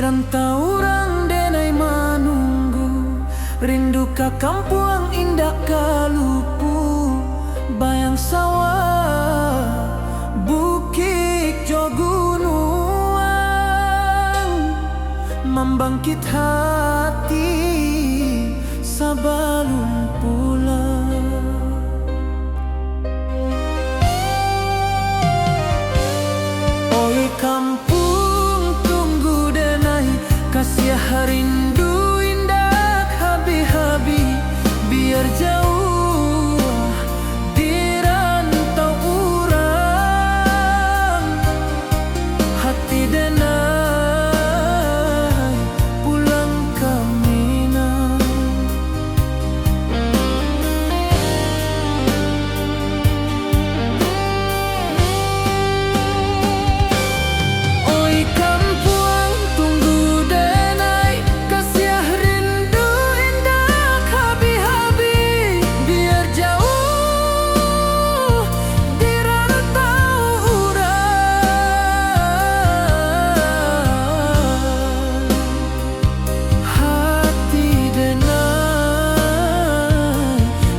rantau orang denai manunggu, rindu ka kampung indah kalupu, bayang sawah bukit jo gunung, membangkit hati sabalun pulang. Oi kampung tunggu denai, kasih rindu indah habi-habi, biar jauh di rantau urang, hati denai pulang ke Minang. Oi kampung tunggu denai, kasih rindu indah habi-habi, biar jauh di rantau urang, hati denai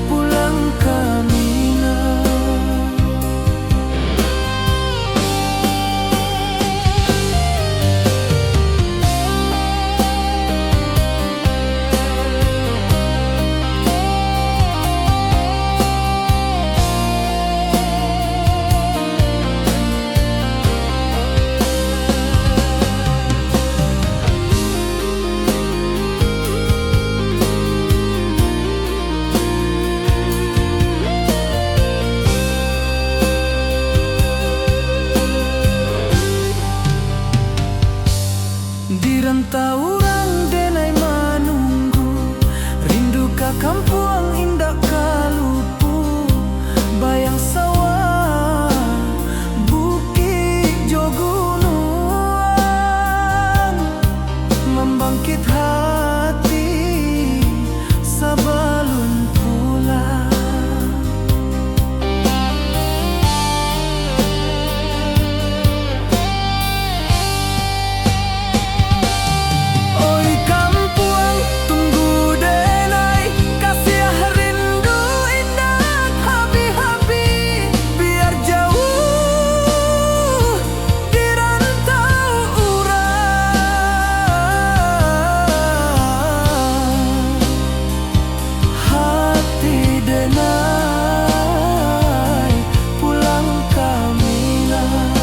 pulang ke Minang. Di rantau orang denai manunggu, rindu ka kampung indah kalupu, bayang sawah bukit jo gunung, membangkit hati sabalun pulang. Oi kampung tunggu denai, kasih rindu indah habi-habi, biar jauh di rantau urang, hati denai pulang ke Minang.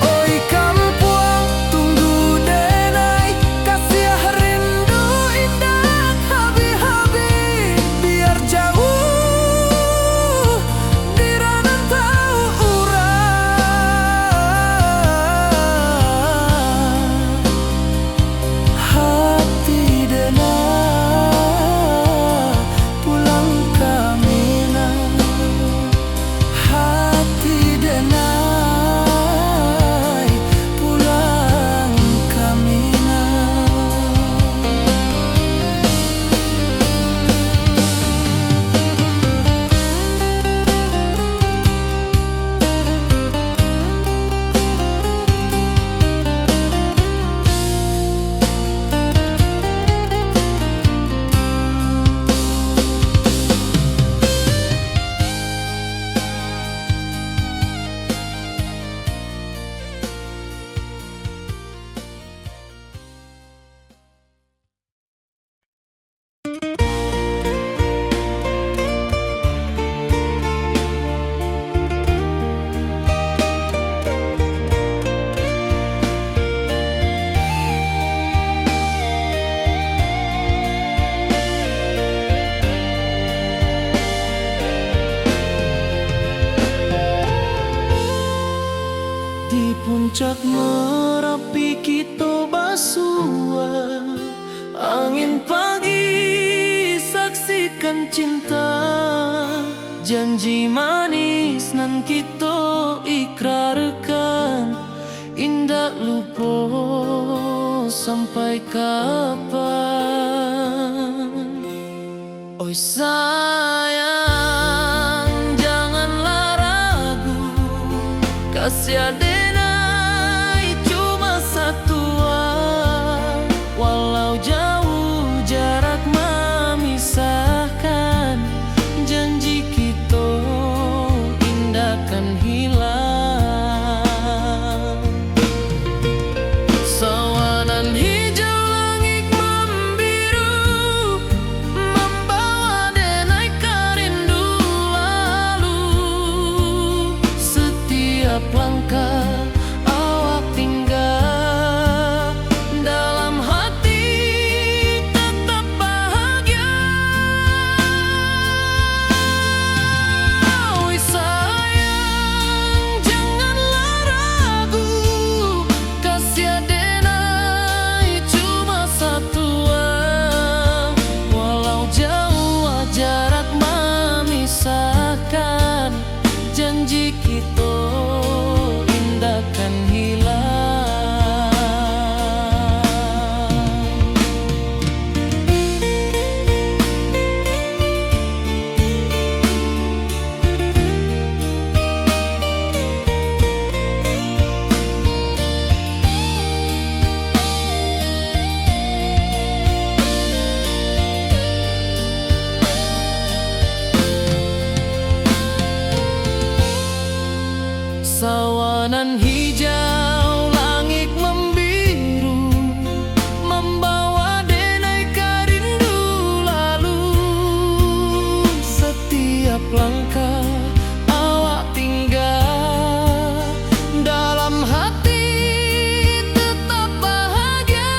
Oi kampung tunggu denai, kasih rindu indah habi-habi, biar jauh di rantau urang, hati denai pulang ke Minang, hati denai pulang ke Minang. Di puncak Merapi kita basua, angin pagi saksikan cinta, janji manis nan kita ikrarkan, indah lupa sampai kapan. Oi sayang, janganlah ragu kasih denai cuma satu, walau jauh jarak memisahkan, janji kita indah kan hilang. Sawanan hijau langit membiru, membawa denai kerindu lalu. Setiap langkah awak tinggal, dalam hati tetap bahagia. Oi sayang, janganlah ragu, kasih denai cuma satu, walau jauh jarak memisahkan, janji kita indah kan hilang. Sawanan hijau langit membiru, membawa denai kerindu lalu. Setiap langkah awak tinggal, dalam hati tetap bahagia.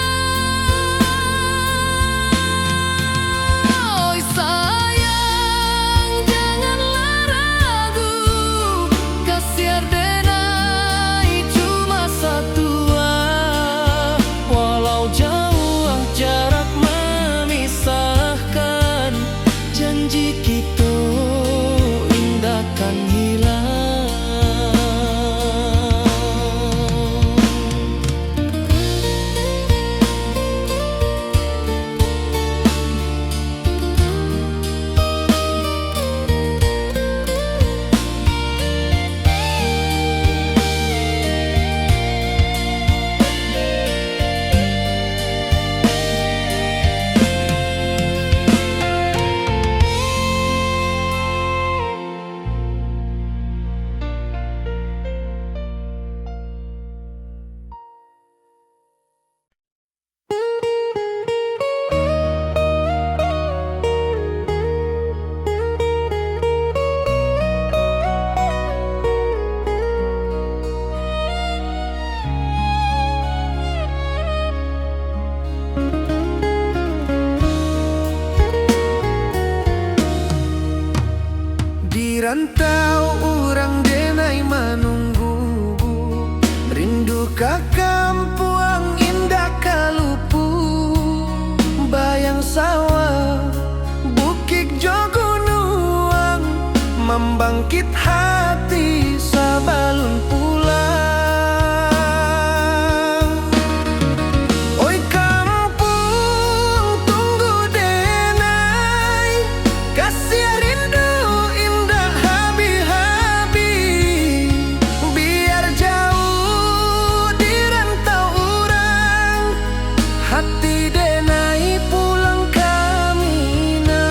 Oi sayang, janganlah ragu, kasih denai cuma satu, walau jauh jarak memisahkan, janji kita indah kan hilang. Di rantau orang denai menunggu, rindu ka kampung indah kalupu. Bayang sawah, bukit jogunuang, membangkit hati sabalun pulang. Oi kampung tunggu denai, kasih rindu indah habi-habi. Biar jauh di rantau orang, hati denai pulang ke Minang.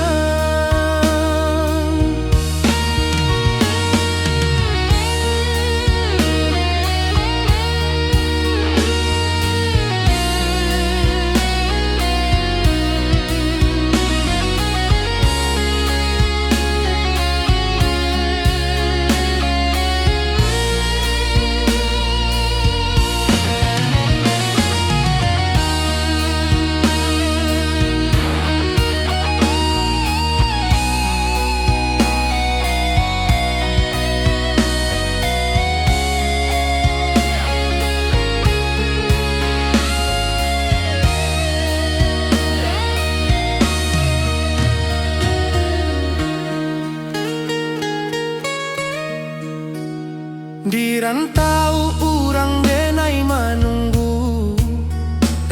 Di rantau orang denai menunggu,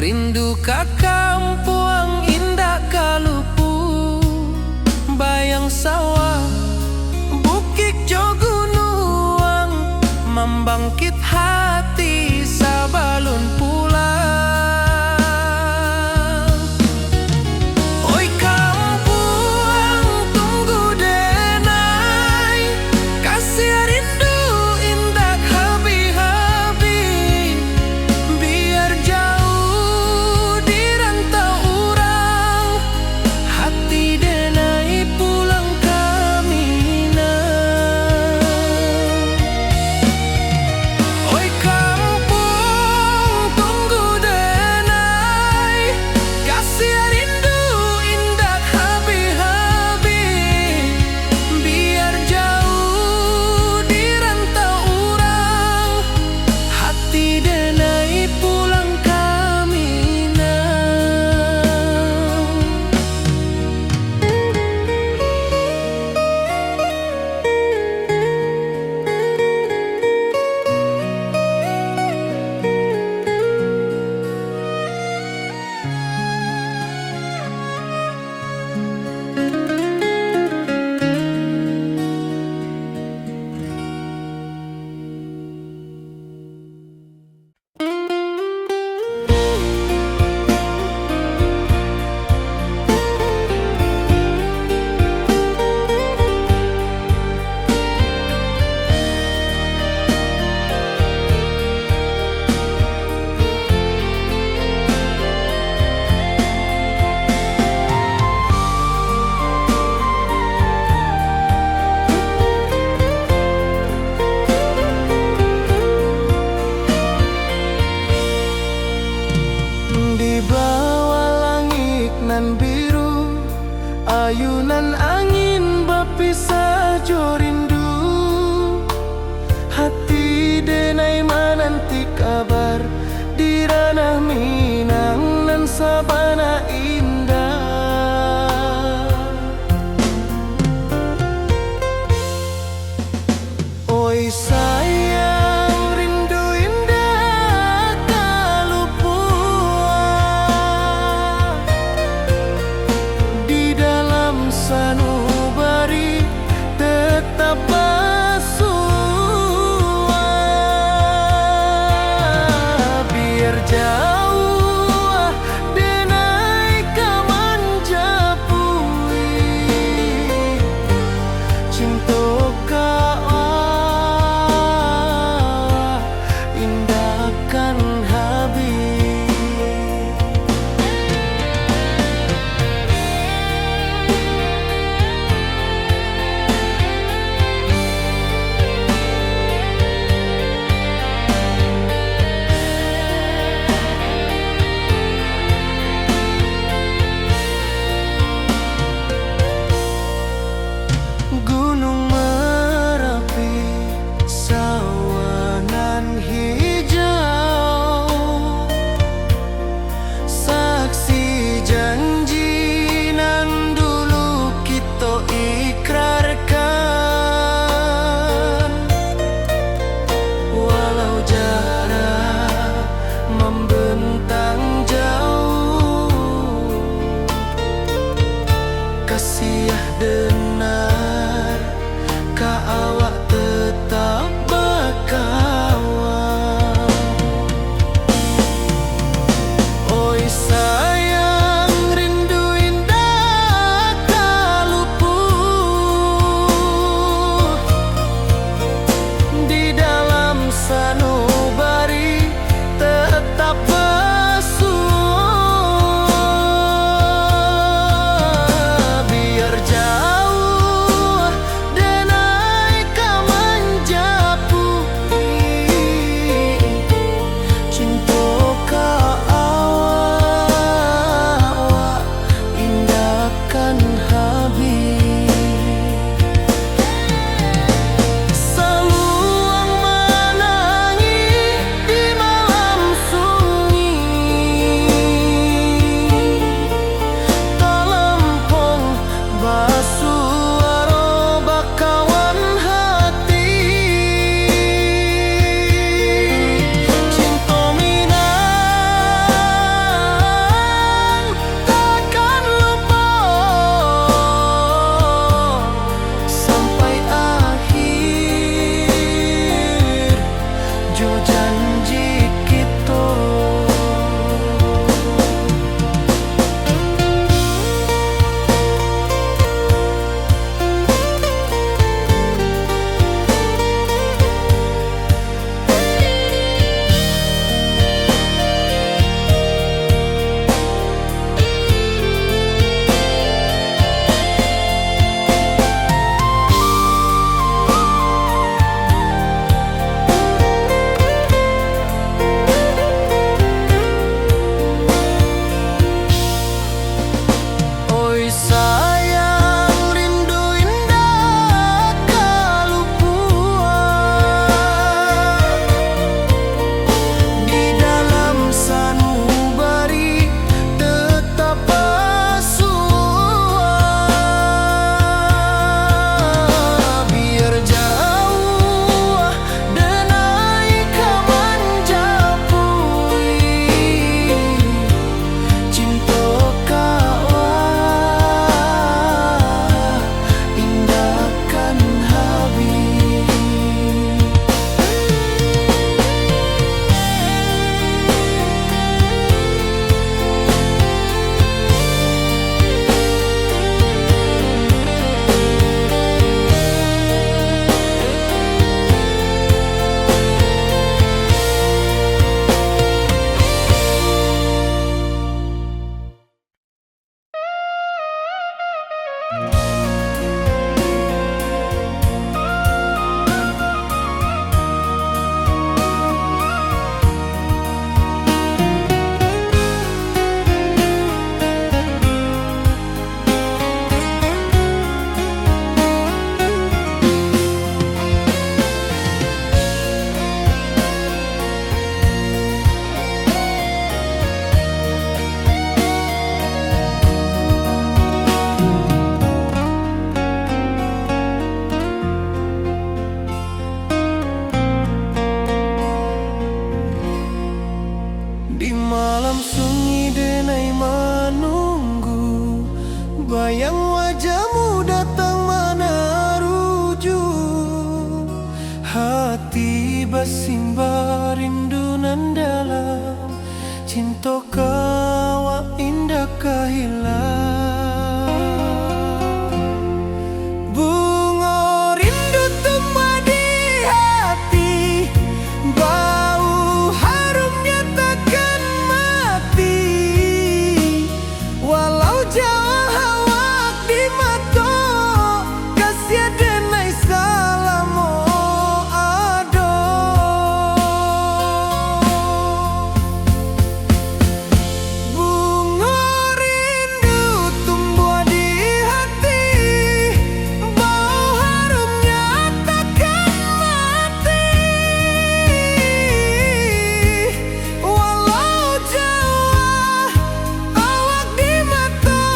rindu ka kampung indah kalupu. Bayang sawah, bukit jogunuang, membangkit hati sabalun pulang. Oi kampuang tunggu denai, kasih rindu indah habi-habi. Biar jauh di rantau urang, hati denai pulang kami nah. Oi kampung tunggu denai, kasih rindu indah habi-habi. Biar jauh di rantau urang, hati denai pulang kami nah. Di bawah langit nan biru, ayunan angin berpisah jo rindu. Hati denai menanti kabar di ranah Minang nan sabana indah. Oi sayang rindu indah kalupua, di dalam sanubari tetap bersua. Biar jauh denai kaman japui, cinta ka hati bersimba rindunan dalam cinta kawa indah kehilang. Bunga rindu tumbuh di hati, bau harumnya takkan mati. Walau jauh awak di mata, kasih denai salamo ado. Bunga rindu tumbuh di hati, bau harumnya takkan mati. Walau jauh awak di mata,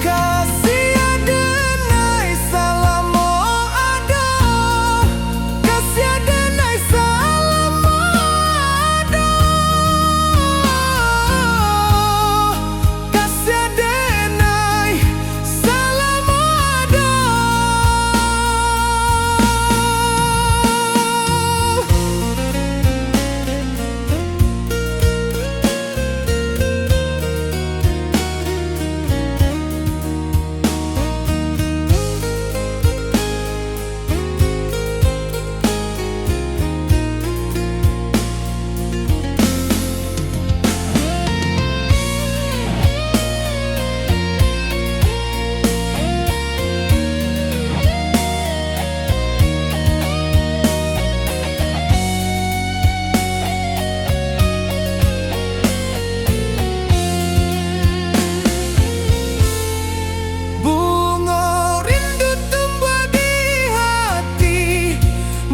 kasih denai salamo ado, kasih denai salamo ado, kasih denai salamo ado. Bunga rindu tumbuh di hati,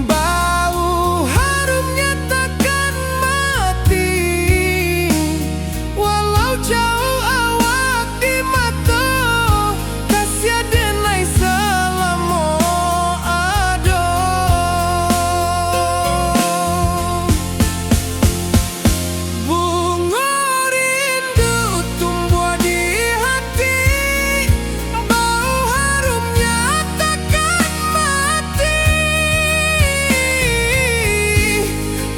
bau harumnya takkan mati. Walau jauh awak di mata, kasih denai salamo ado. Bunga rindu tumbuh di hati, bau harumnya takkan mati.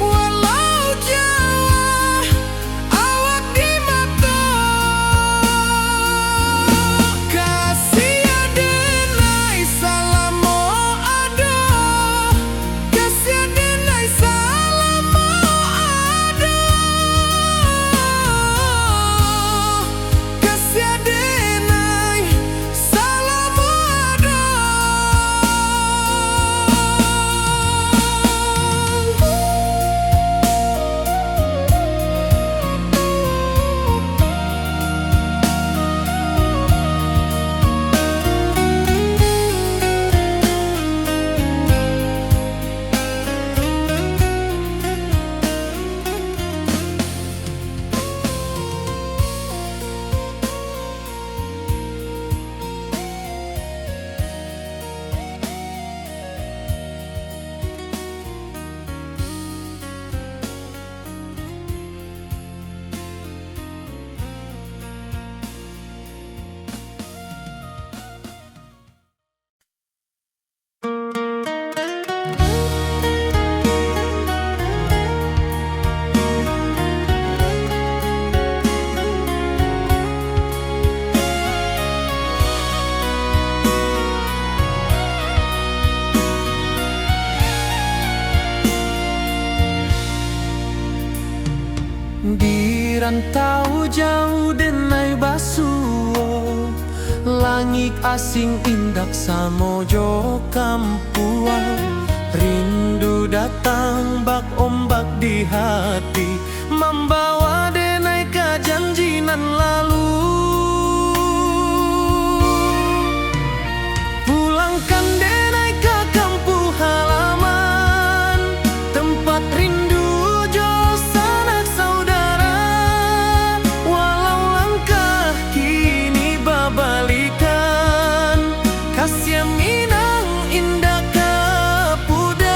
Walau jauh awak di mata, kasih denai salamo ado, kasih denai salamo ado, kasih denai salamo ado. Di rantau jauh denai basuo, langit asing indak samojo kampuan. Rindu datang bak ombak di hati, membawa denai kejanjian lalu. Pulangkan denai ke kampung halaman, tempat rindu jo sanak saudara. Walau langkah kini babalikan, kasih minang indah ke pudar.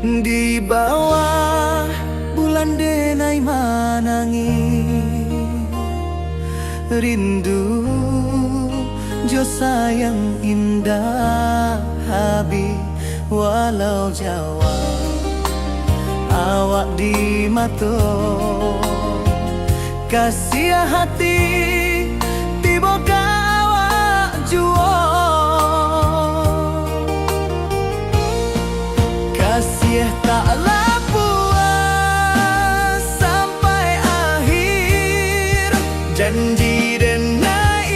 Di bawah bulan denai manangi rindu jo sayang indah habi walau Jawa awak di mato kasih hati tiba ka awak juo kasih taklah puas sampai akhir janji denai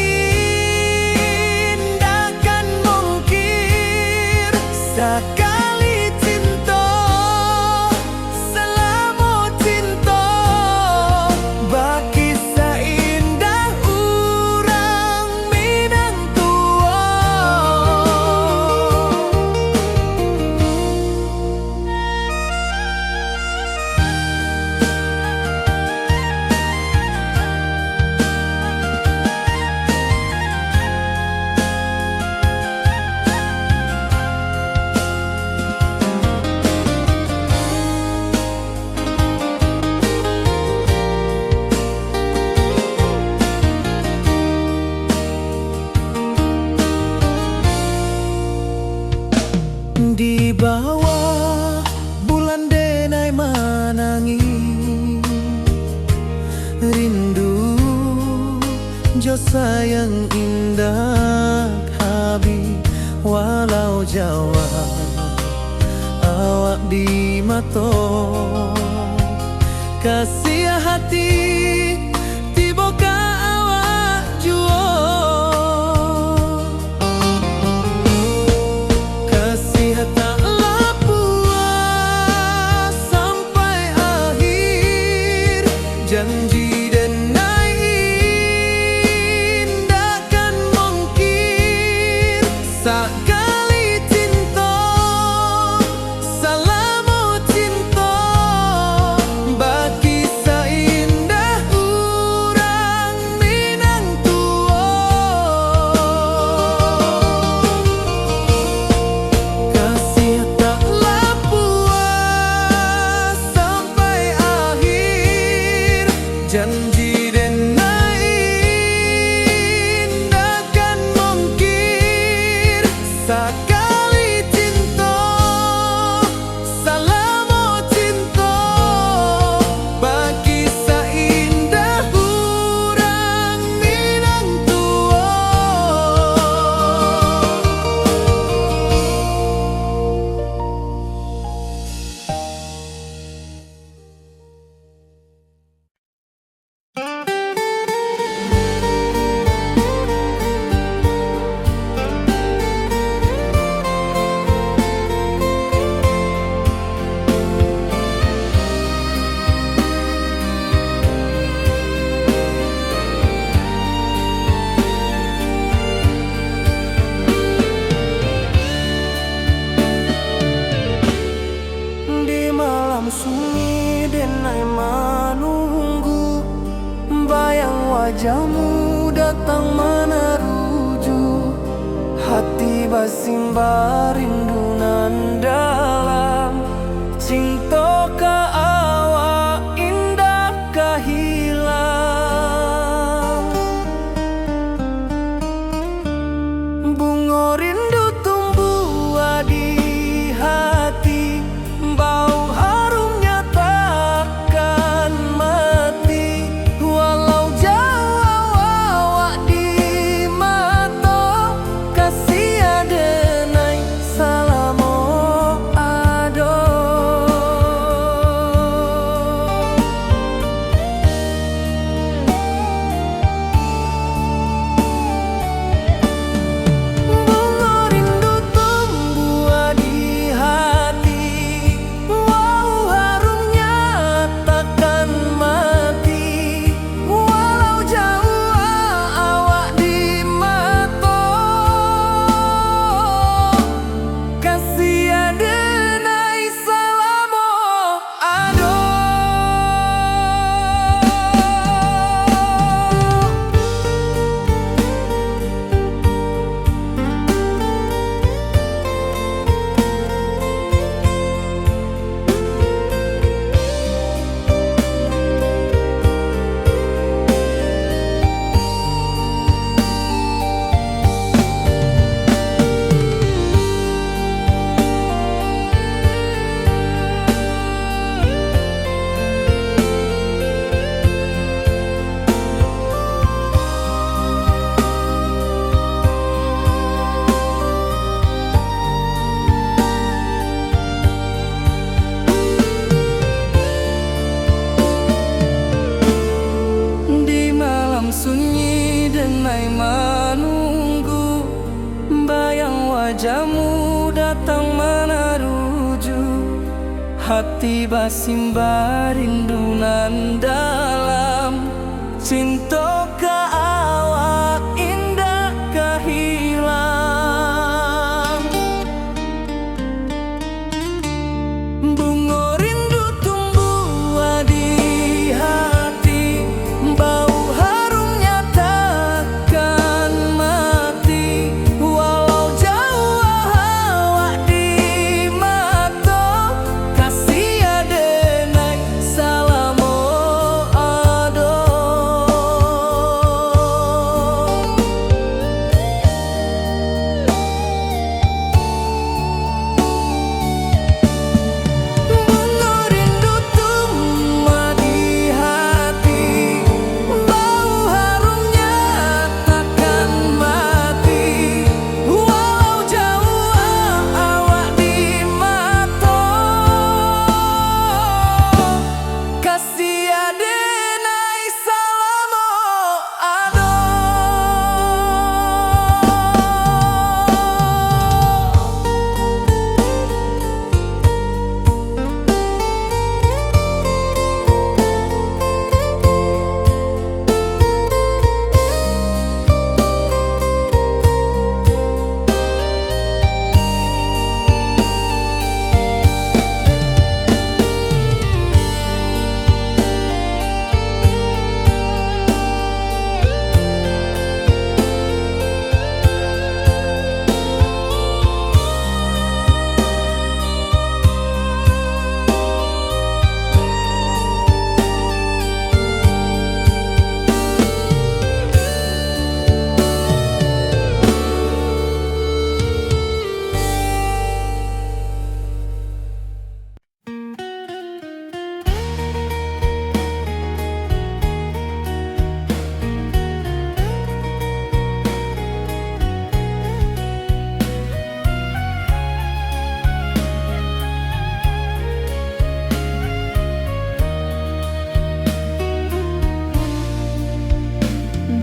indahkan mungkir sekali cinta selama cinta baki seindah urang Minang tua. Di bawah bulan denai manangi rindu jo sayang indah habi walau Jawa awak di mato kasih hati tiba ka awak juo taklah puas sampai akhir janji denai indahkan mungkir sekali cinta selama cinta baki seindah urang Minang tua kasih taklah puas sampai akhir janji denai indahkan mungkir sekali cinta selama cinta baki seindah urang Minang tua. Di malam sunyi denai menunggu bayang wajahmu datang meneruju hati basimba rindu nan dalam cinta ka awak indah ka hilang bunga rindu tumbuh di hati bau harumnya takkan mati walau jauh awak di mata kasih denai hati basimba rindunan dalam cinta ka awak indah kahilang. Bunga rindu tumbuh di hati, bau harumnya takkan mati. Walau jauh awak di mata, kasih adenai salamo ado. Bunga rindu tumbuh di hati, bau harumnya takkan mati. Walau jauh awak di mata, kasih adenai salamo ado.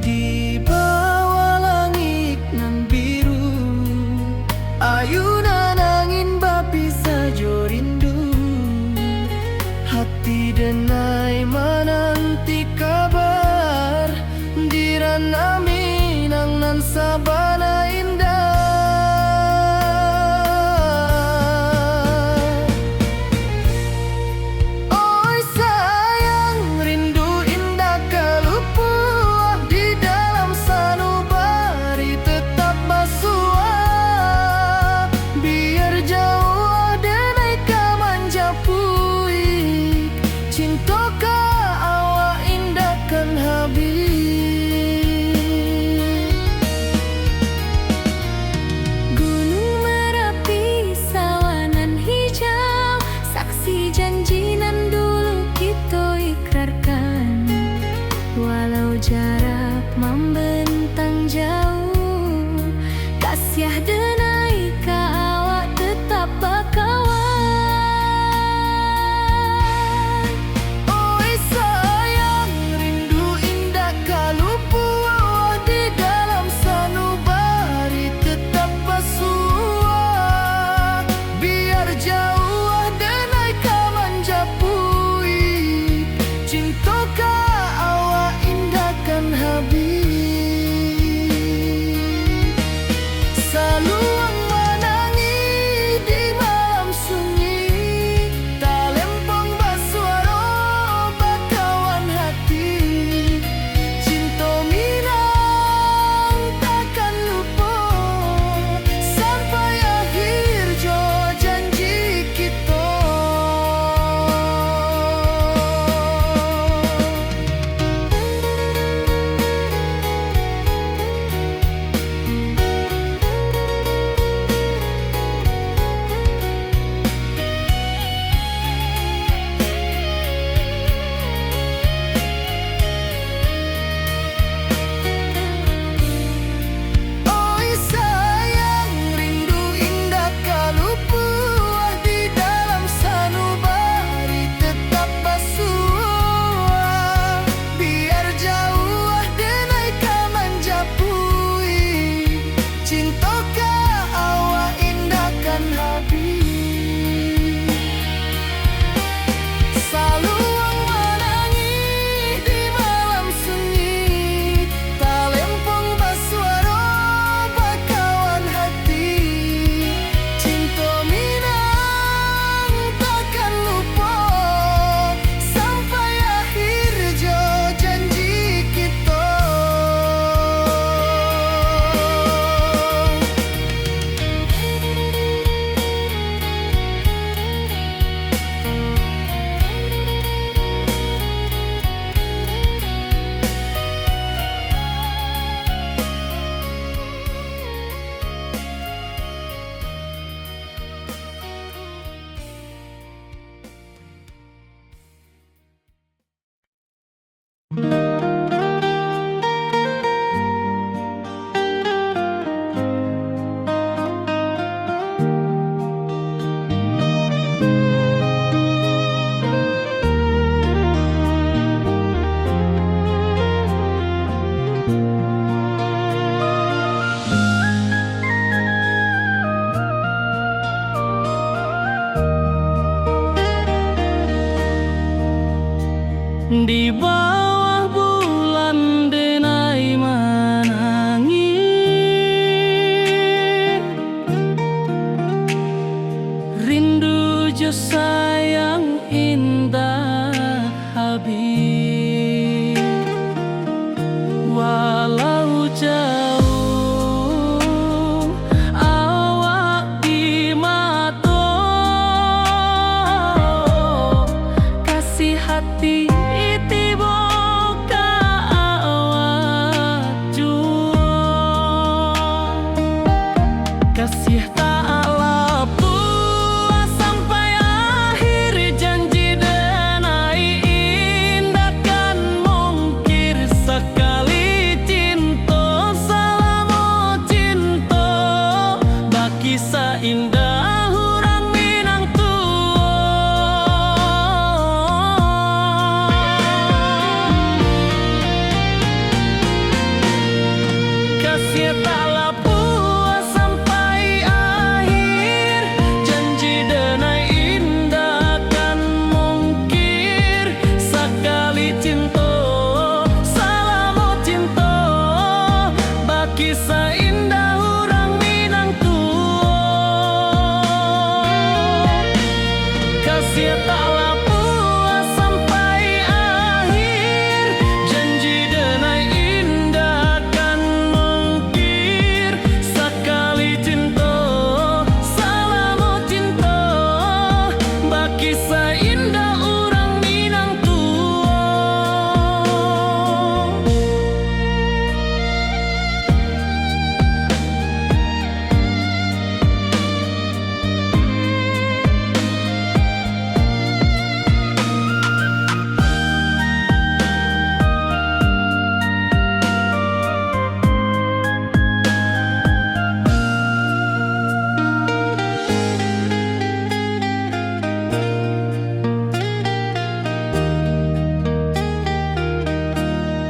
Di bawah langit nan biru, ayunan angin bapi sajo rindu. Hati denai menanti kabar, di ranah Minang nan sabana indah. Oi sayang, rindu indah kalupuah di dalam sanubari tetap basua. Biar jauh denai ka manjapui, cinta ka awak indah kan habis. Gunung Merapi sawanan hijau, saksi janji nan dulu kita ikrarkan. Walau jarak membentang jauh, kasih denai ka awak tetap bakawan. Oi sayang, rindu indah kalupuah di dalam sanubari tetap basua. Biar jauh denai ka manjapui, Di bawah bulan denai menangis, rindu jo sayang indah habis. Walau jauh awak di mata, kasih hati tiba ka awak jua. Kasih tak lapuk sampai akhir, janji denai indah kan mungkir. Sekali cinta selama cinta, baki seindah orang Minang kasih tak lapuk sampai akhir, janji denai indah kan mungkir. Sekali cinta selama cinta, baki seindah orang Minang kasih tak lapuk sampai akhir, janji denai indah kan mungkir. Sekali cinta selama cinta, baki seindah orang Minang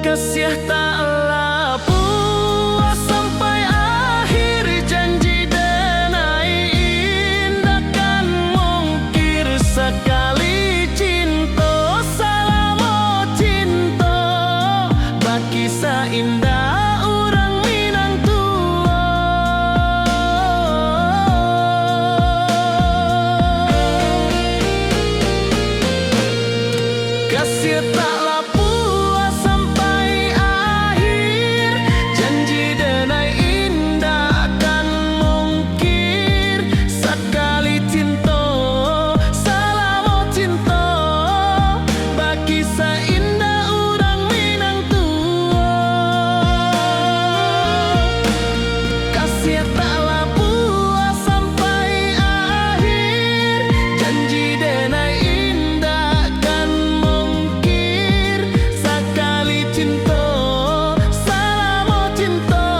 kasih tak lapuk sampai akhir, janji denai indah kan mungkir. Sekali cinta selama cinta, baki seindah orang Minang kasih tak lapuk sampai akhir, janji denai indah kan mungkir. Sekali cinta selama cinta, baki seindah orang Minang kasih tak lapuk sampai akhir, janji denai indah kan mungkir. Sekali cinta selama cinta,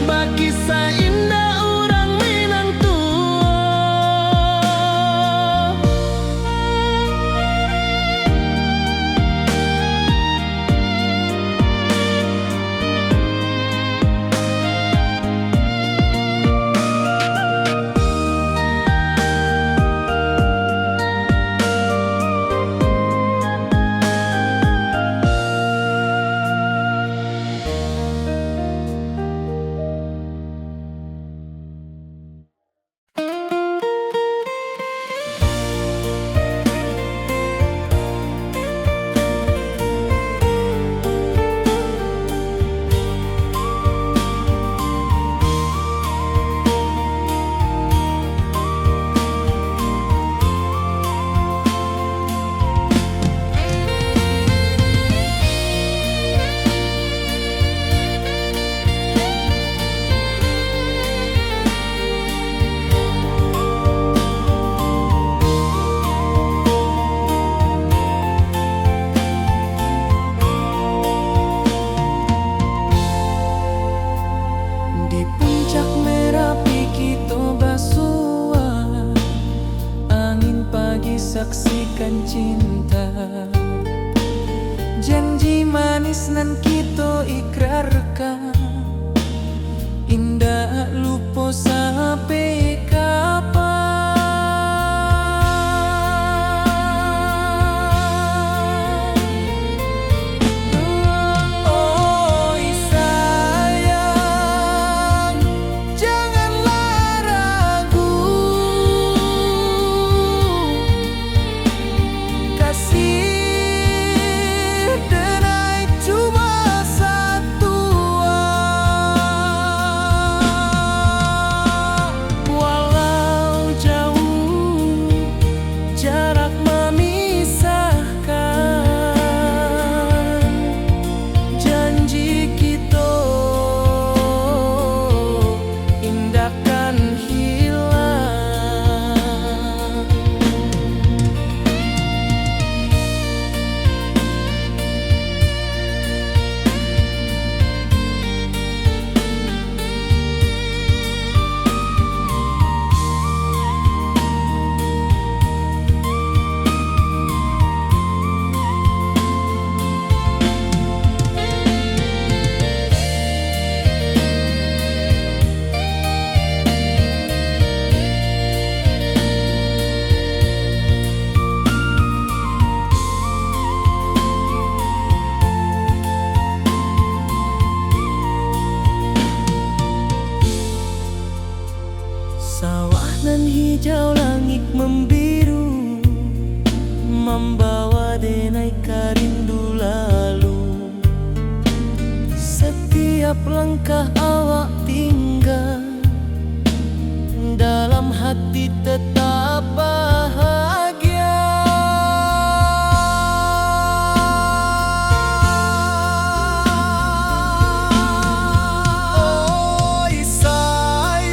baki seindah orang Minang saksikan cinta, janji manis nan kita ikrarkan, indah lupa sampai kapan. membawa denai rindu lalu. Setiap langkah awak tinggal, dalam hati tetap bahagia. Oi sayang,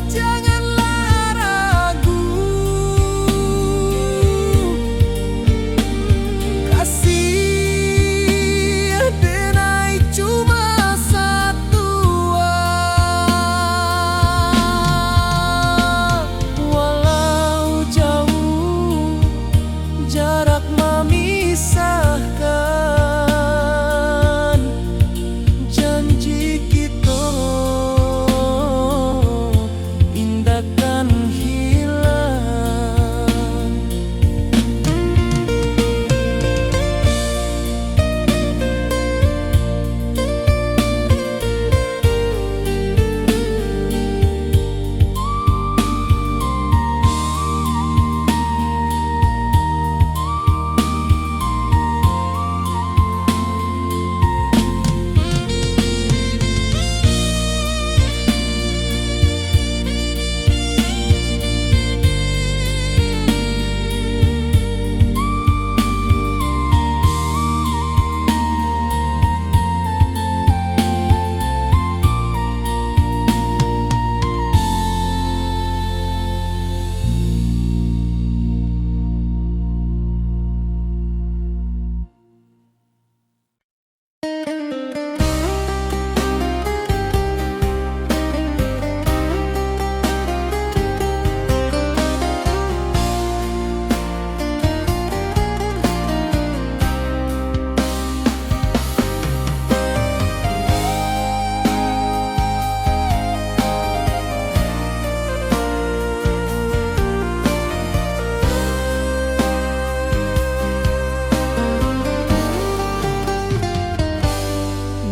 janganlah ragu, kasih denai cuma satu. Walau jauh jarak memisahkan, janji kita indahkan hilang.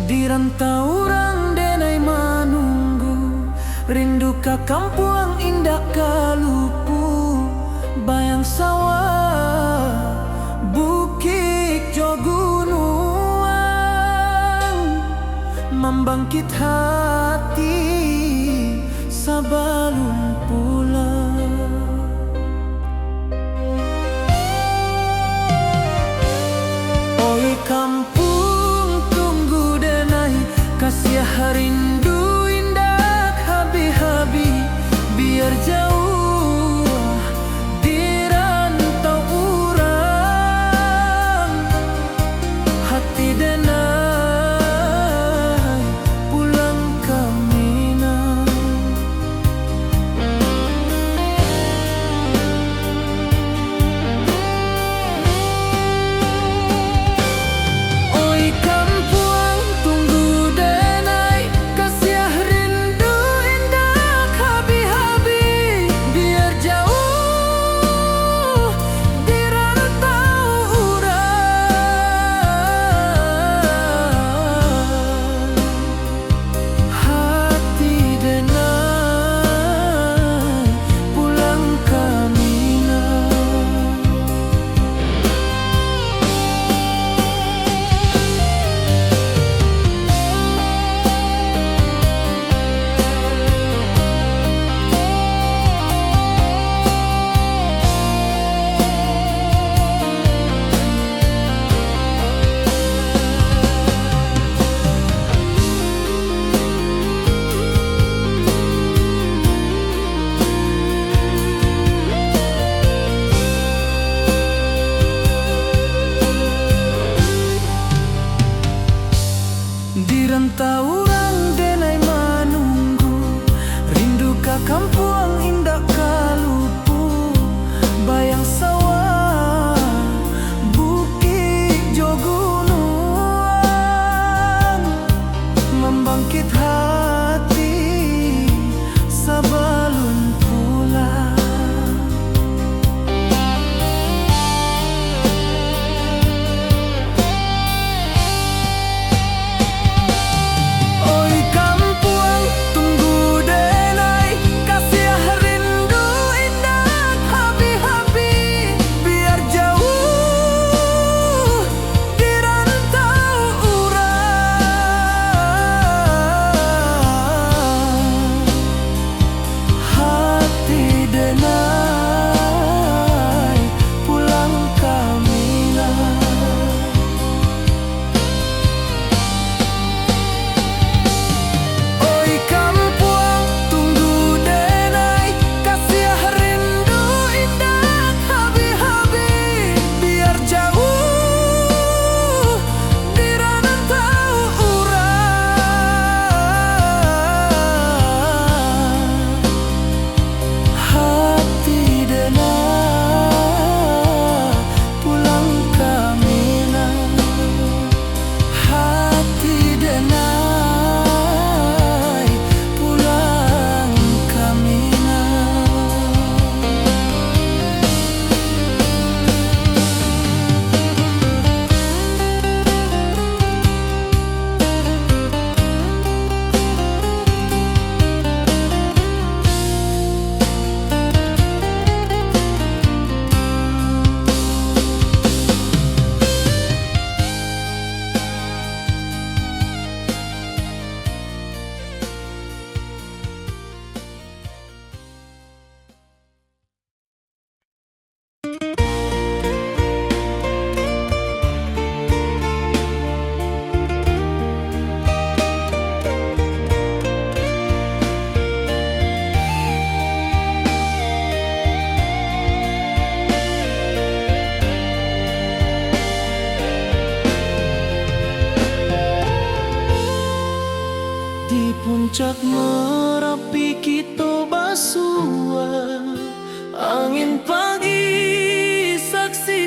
Di rantau orang denai menunggu, rindu ka kampung indah kalupu, bayang sawah bukit jo gunung, membangkit hati sebelum pulang. Oi kampung tunggu denai, kasih rindu indah habi-habi, biar jauh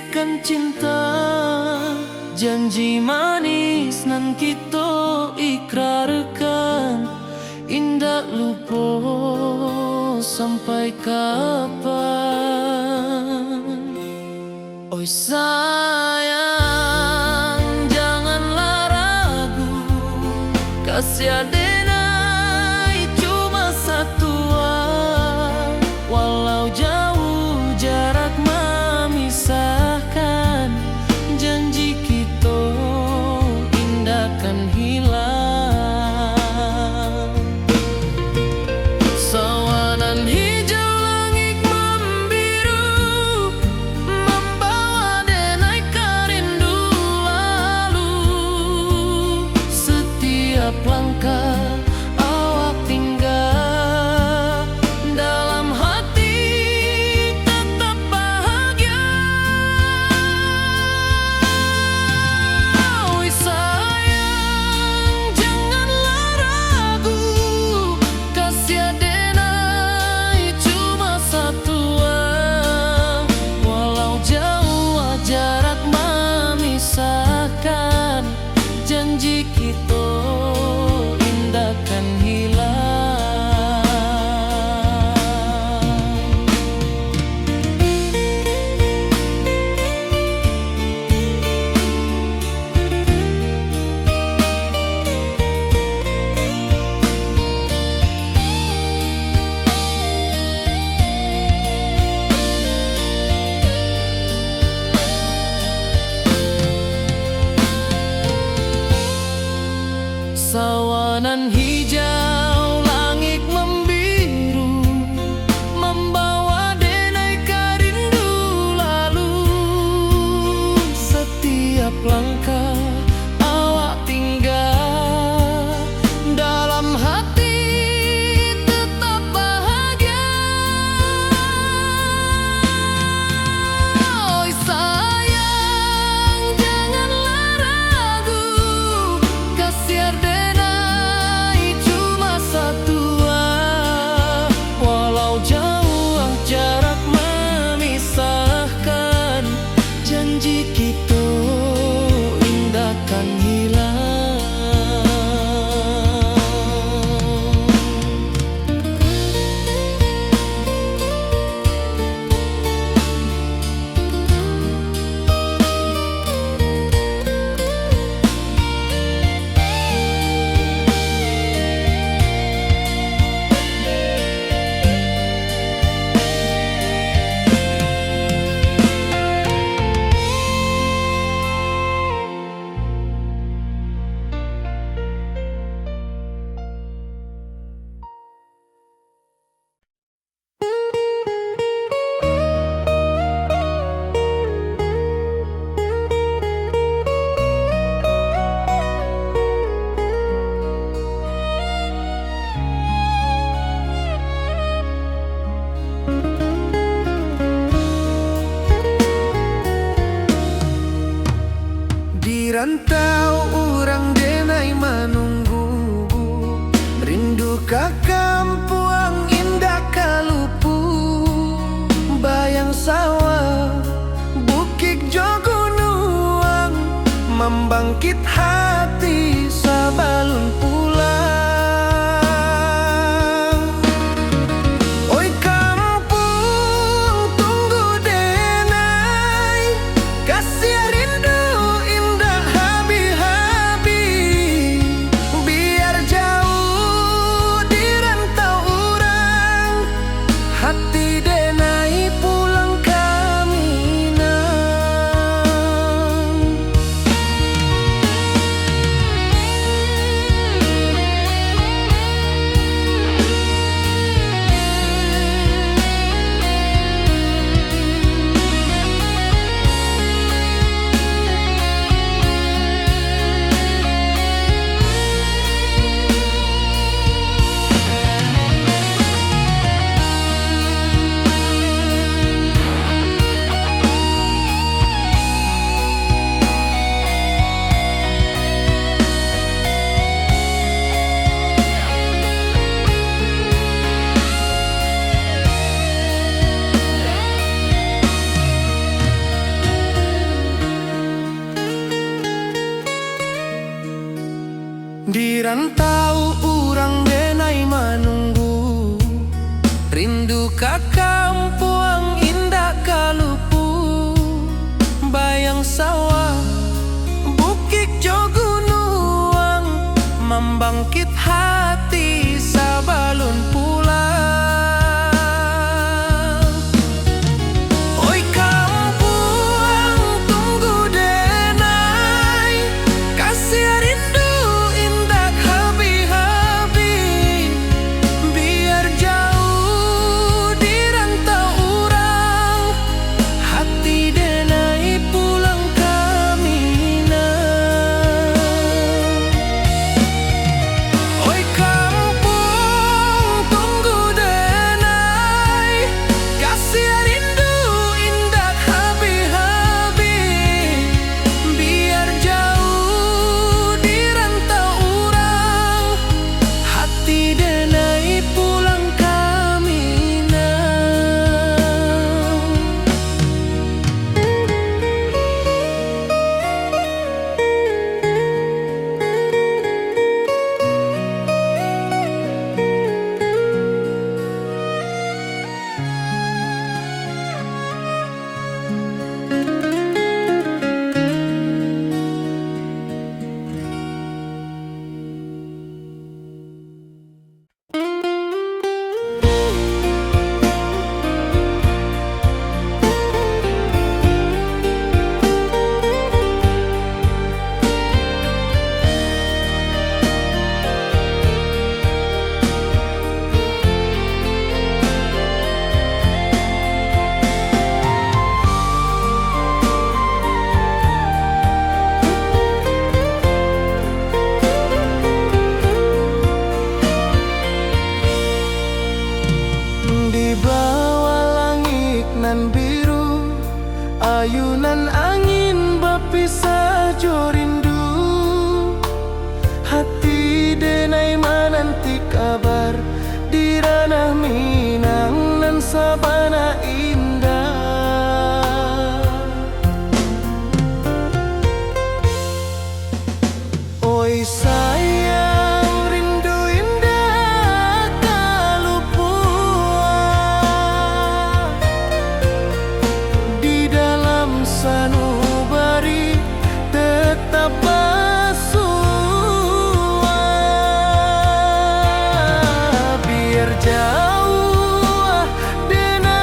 bisikan cinta, janji manis nan kita ikrarkan, indah lupa sampai kapan. Oi sayang, janganlah ragu, kasih adenai cuma satu, walau jauh jarak memisahkan, janji kita indah kan hilang. Sawanan hijau langit membiru, membawa denai kerindu lalu. Setiap langkah awak tinggal, dalam hati tetap bahagia. Oi sayang, janganlah ragu, kasih adenai cuma satu, walau jauh jarak memisahkan, janji kita indah kan hilang. Sawanan hijau langit membiru, membawa denai kerindu lalu. Setiap langkah awak tinggal, dalam hati tetap bahagia. Oi sayang, janganlah ragu, kasih adenai cuma satu, walau jauh jarak memisahkan, janji kita indah kan hilang. Di rantau orang denai menunggu, rindu ka kampuang indah kalupu. Bayang sawah, bukit jo gunung, membangkit hati sabalun pulang. Oi kampung tunggu denai, kasih rindu indah habi-habi. Biar jauh di rantau orang, hati denai pulang ke Minang. rantau urang denai manunggu, rindu ka kampung indah kalupu, bayang sawah bukit jo gunung, membangkit hati sabalun pulang. Oi kampung tunggu denai, kasih rindu indah habi-habi, biar jauh di rantau urang, hati denai pulang kami nah. Oi kampung tunggu denai, kasih rindu indah habi-habi, biar jauh di rantau urang, hati denai pulang kami nah. Di bawah langit nan biru, ayunan angin berpisah jo rindu, hati denai menanti kabar di ranah Minang nan sabana indah. Oi sayang rindu indah kalupua, di dalam sanubari tetap bersua, biar jauh denai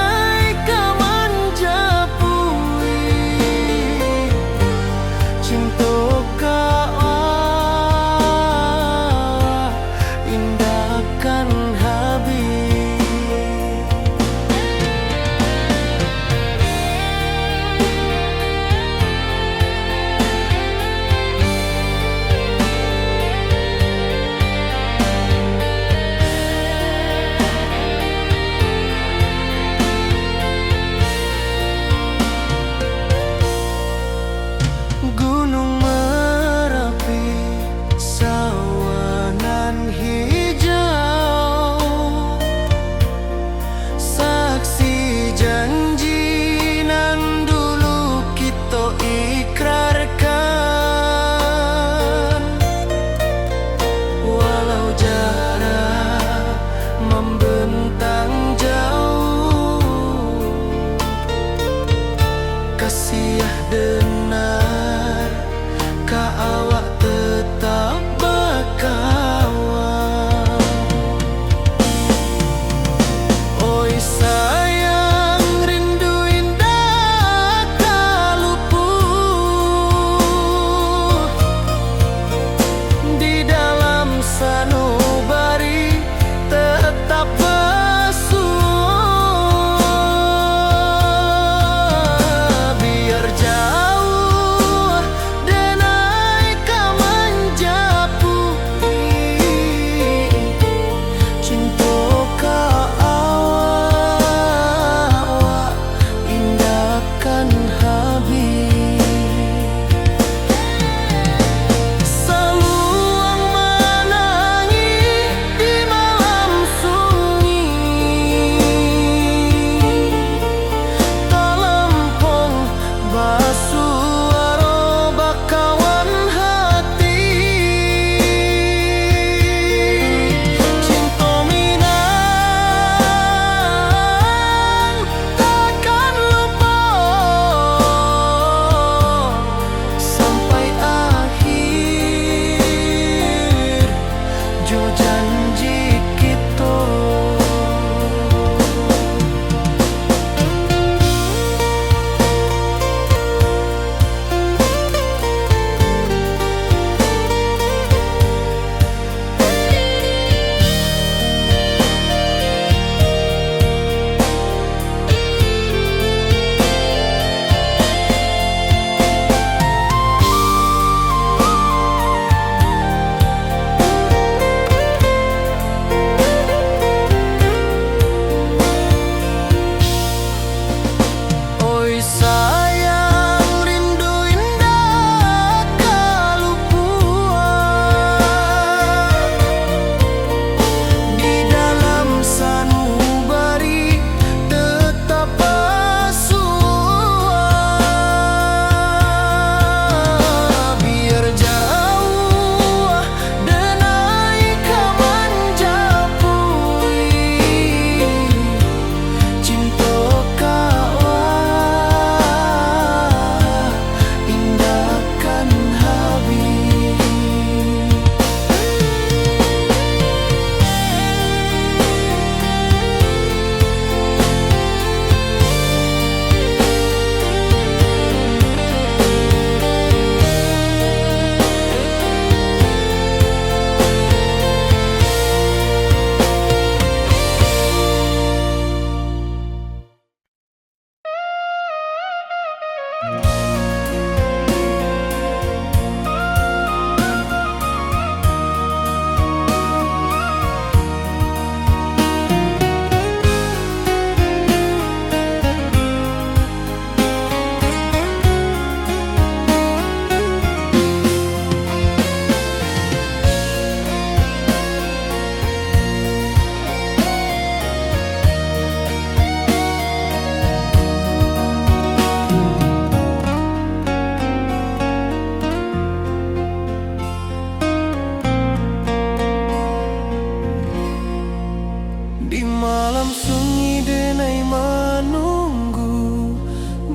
Di malam sunyi denai menunggu,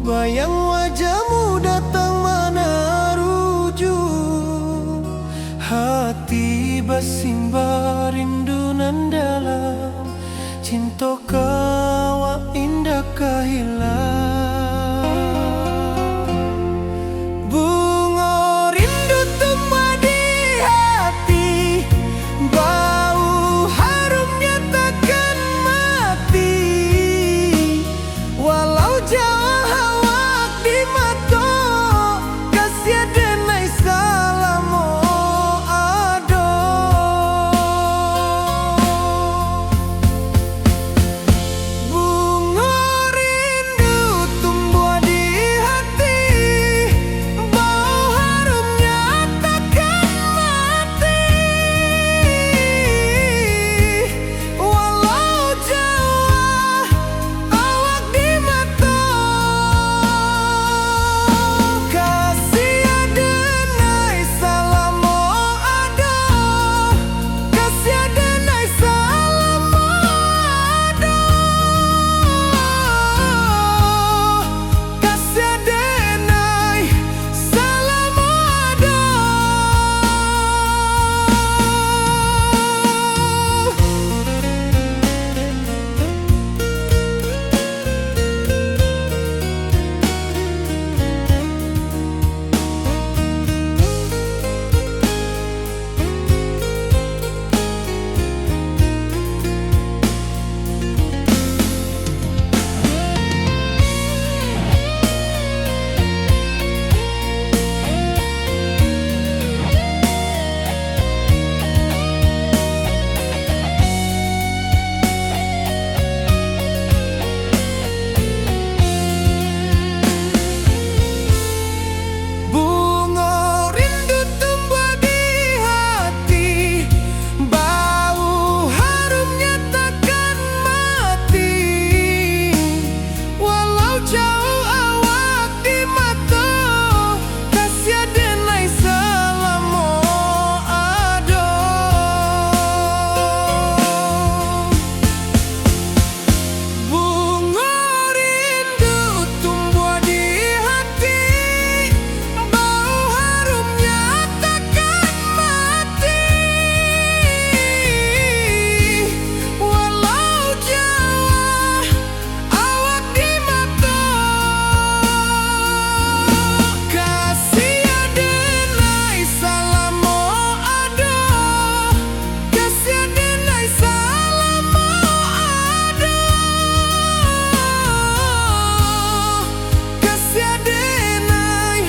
bayang wajahmu datang meneruju. Hati bersimbar rindu nan dalam, cinta kau indah kehilang. Bunga rindu tumbuh di hati, bau harumnya takkan mati. Walau jauh awak di mata, kasih denai salamu ada. Bunga rindu tumbuh di hati, bau harumnya takkan mati. Walau jauh awak di mata, kasih denai salamu ada. Kasih denai salamu ada. Kasih denai salamu ada. Bunga rindu tumbuh di hati, bau harumnya takkan mati. Walau jauh awak di mata, kasih denai salamu ada. Bunga rindu tumbuh di hati, bau harumnya takkan mati. Walau jauh awak di mata, kasih denai salamu ada. Kasih denai salamu ada. Kasih denai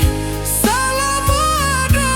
salamu ada.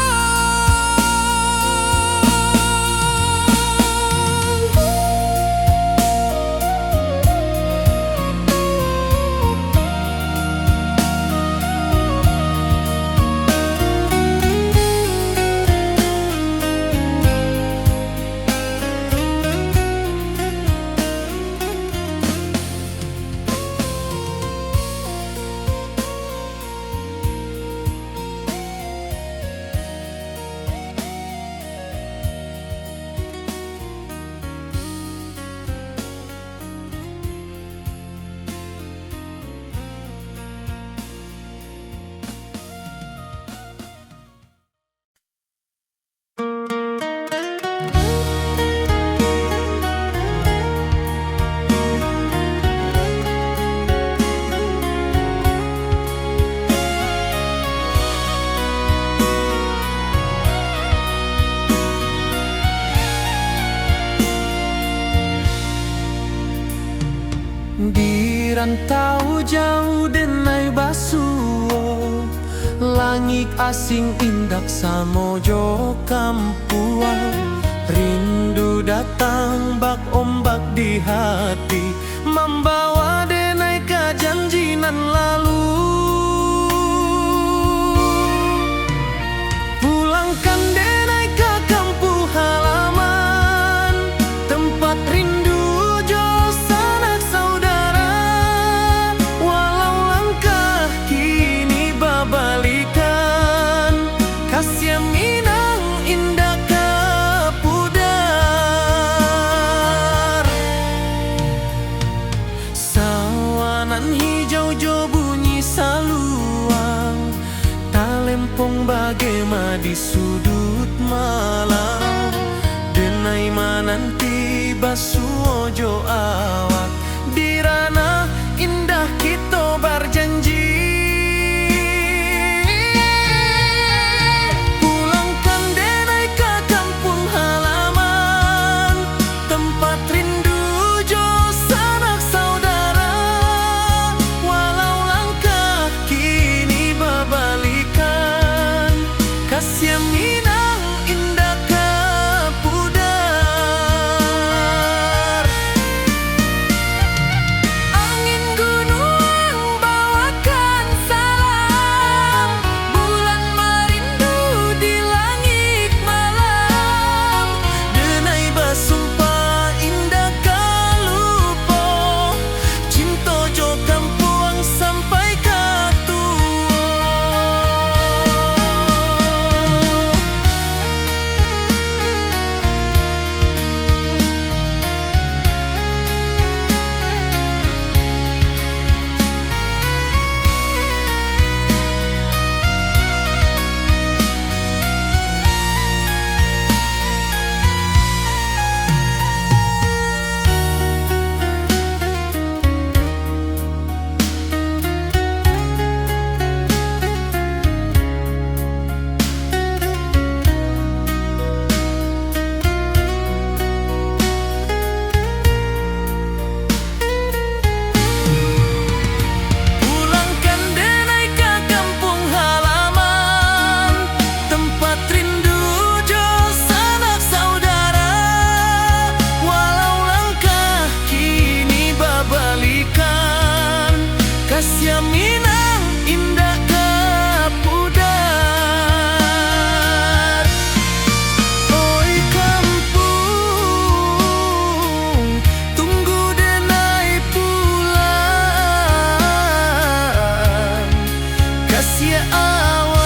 Di rantau jauh denai basuh, langit asing indak samojo kampuan. Rindu datang bak ombak di hati, membawa denai ke janji nan lalu. Pulangkan denai ke kampung halaman, tempat rindu jo sanak saudara. Walau langkah kini babalikan, kasih Minang indah ke pudar. Sawanan hijau jo bunyi saluang, talempong bagema di sudut malam. Denai mananti basuojo awak, di ranah indah kita berjanji. Pulangkan denai ke kampung halaman, tempat rindu jo sanak saudara. Walau langkah kini babalikan, kasih Minang indah ke pudar. Angin gunung bawakan salam, bulan merindu di langit malam. Denai basumpah indah kalupo, cinta jo kampuang sampai ke tua. Pulangkan denai ke kampung halaman, tempat rindu jo sanak saudara. Walau langkah kini babalikan, kasih Minang indah ke pudar. Oi kampung, tunggu denai pulang. Kasih awak,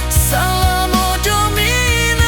salam ojo Minang.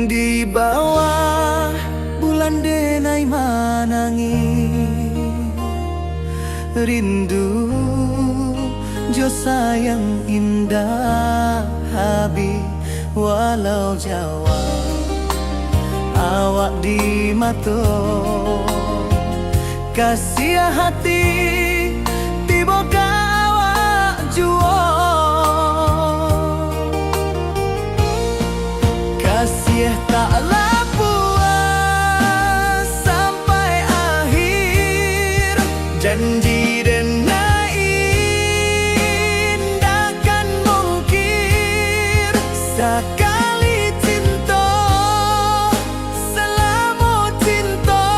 Di bawah bulan denai manangi, rindu jo sayang indah habi. Walau Jawa awak di mato, kasih hati tiba ka awak juo. Kasih taklah puas sampai akhir, janji denai indah kan mungkir. Sekali cinta selama cinta,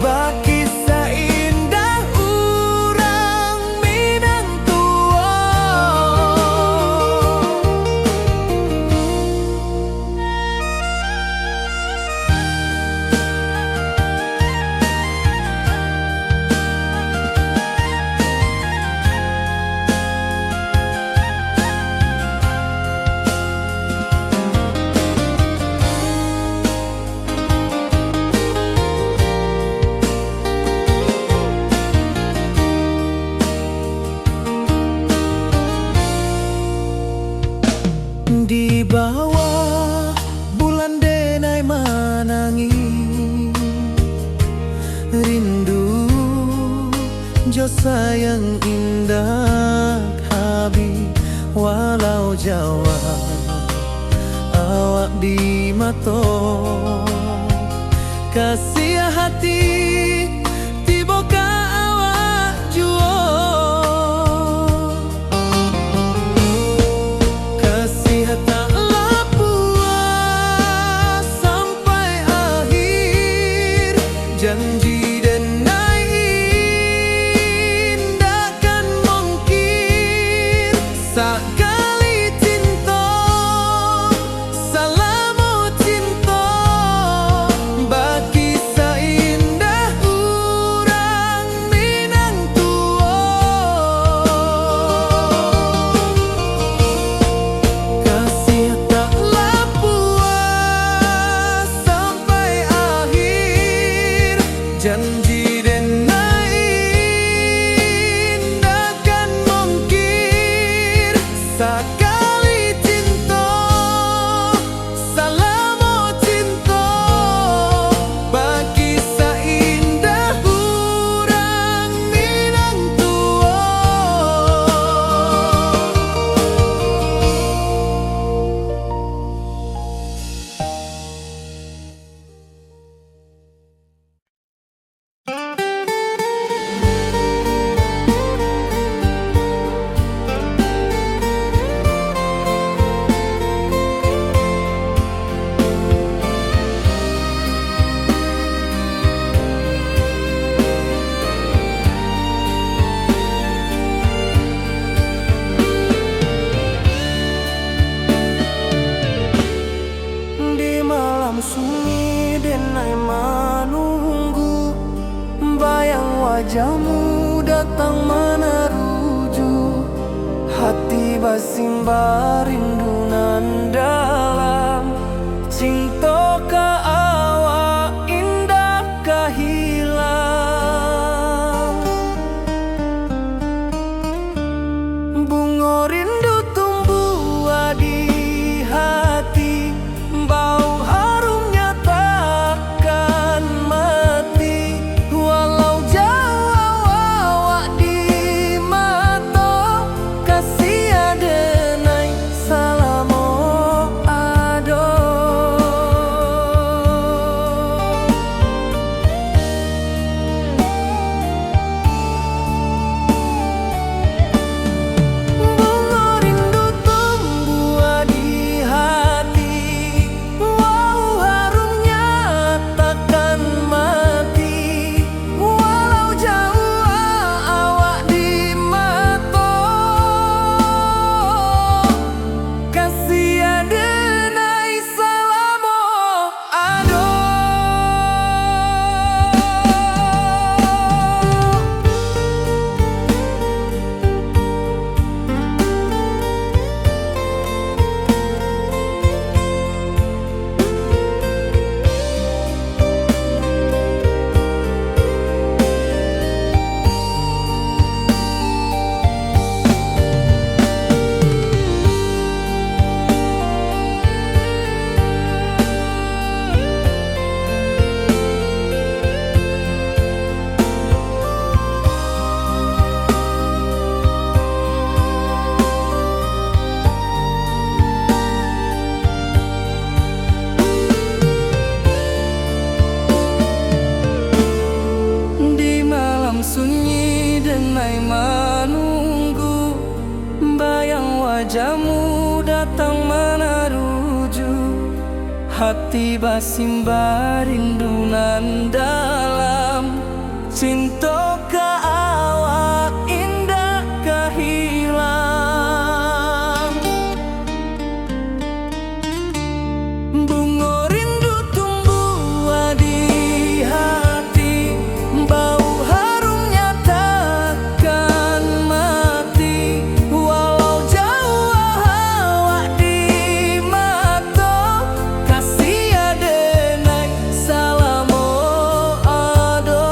baki seindah sayang indah habi walau Jawa awak di mato kasih hati tiba ka awak juo kasih taklah puas sampai akhir janji sekali cinta salamu cinta bagi seindah urang Minang tua kasih taklah puas sampai akhir janji sekali cinta salamu cinta bagi seindah urang Minang tua sunyi denai menunggu bayang wajahmu datang meneruju hati basimba rindu nan dalam cinta ka awak indah kahilang bunga rindu tumbuh di hati bau sunyi denai menunggu bayang wajahmu datang meneruju hati basimba rindu nan dalam cinta ka awak indah kahilang bunga rindu tumbuh di hati bau Kasih adenai salamu ado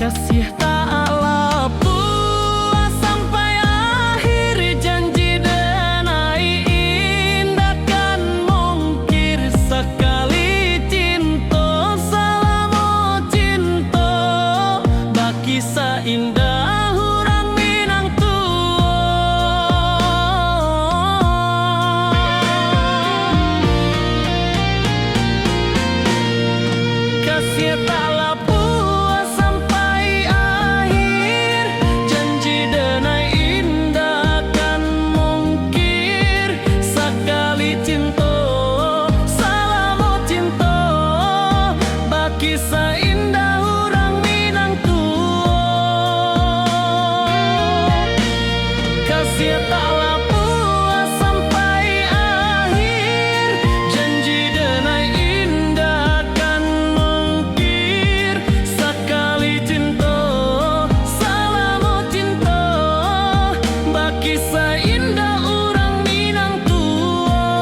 Kasih taklah puas sampai akhir, janji denai indah kan mungkir. Sekali cinta selama cinta, baki seindah urang Minang tua. Kasih taklah puas sampai akhir, janji denai indah kan mungkir. Sekali cinta selama cinta, baki seindah urang Minang tua. Kasih taklah puas sampai akhir, janji denai indah kan mungkir. Sekali cinta selama cinta, baki seindah urang Minang tua.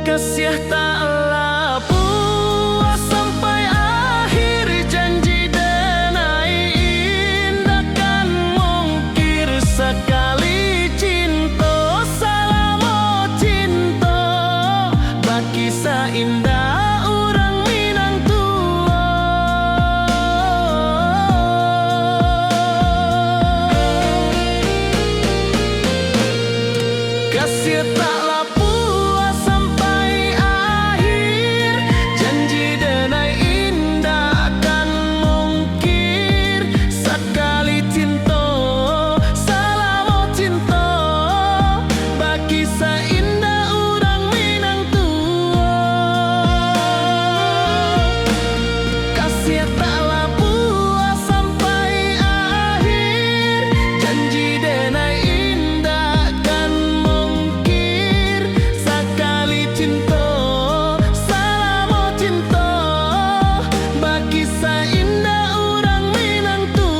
Kasih taklah puas sampai akhir, janji denai indah kan mungkir. Sekali cinta selama cinta, baki seindah urang Minang tua. Kasih taklah puas sampai akhir, janji denai indah kan mungkir. Sekali cinta selama cinta, baki seindah urang Minang tua. Kasih taklah puas sampai akhir, janji denai indah kan mungkir. Sekali cinta selama cinta, baki seindah urang Minang tua.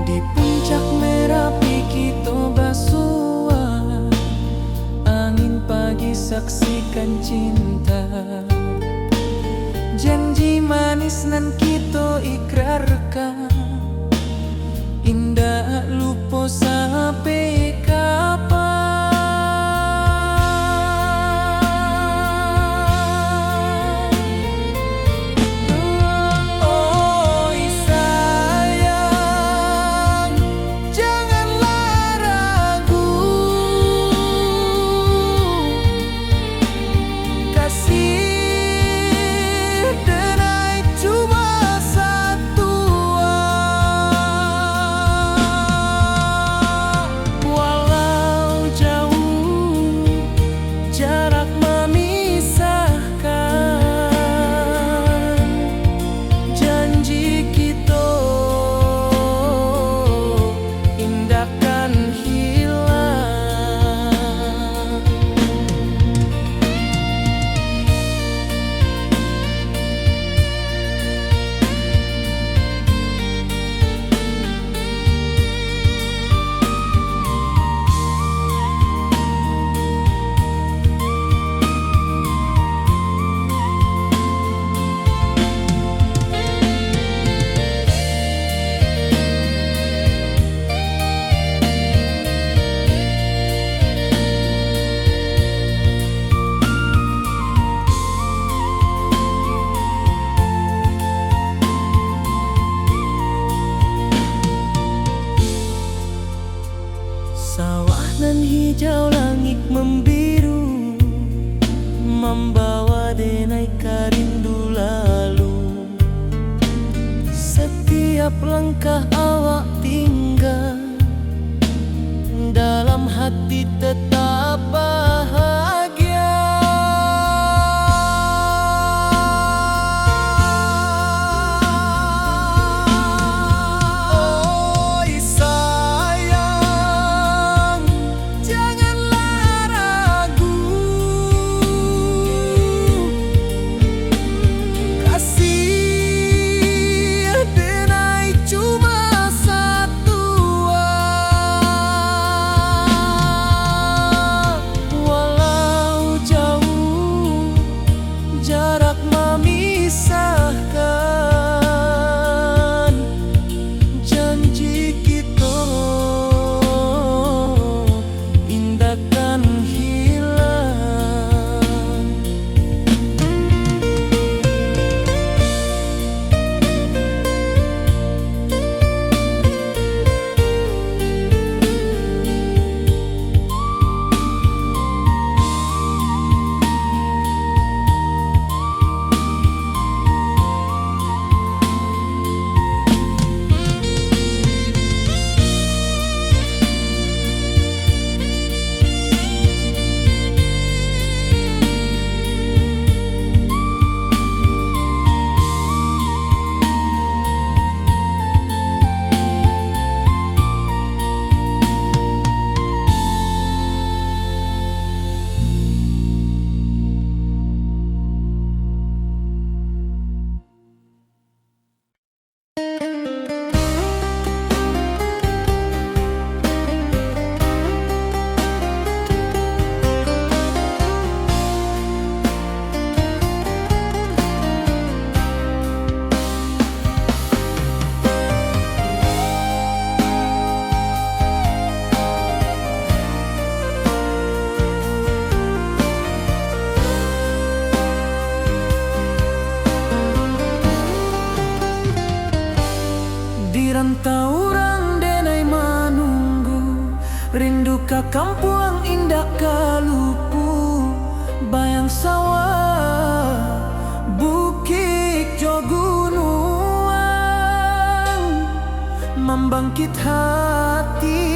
Di puncak Merapi kita basua, angin pagi saksikan cinta. Janji manis nan kita ikrarkan, indah lupa sampai kapan. Oi sayang, janganlah ragu, kasih denai cuma satu. hijau langit membiru, membawa denai rindu lalu. Setiap langkah awak tinggal, dalam hati tetap bahagia. Oi sayang, janganlah ragu, kasih denai cuma satu. Walau jauh jarak memisahkan, janji kita indahkan hilang. Di rantau orang denai menunggu, rindu ka kampung indah kalupu, bayang sawah bukit jo gunung, membangkit hati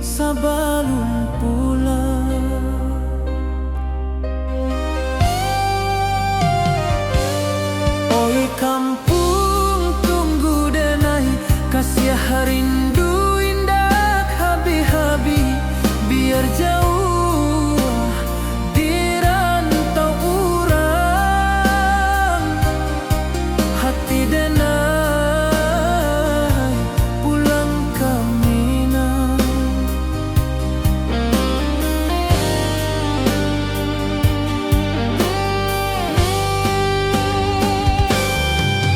sebelum pulang. Oi kampung tunggu denai, kasih rindu indah habi-habi, biar jauh di rantau urang, hati denai pulang ke Minang.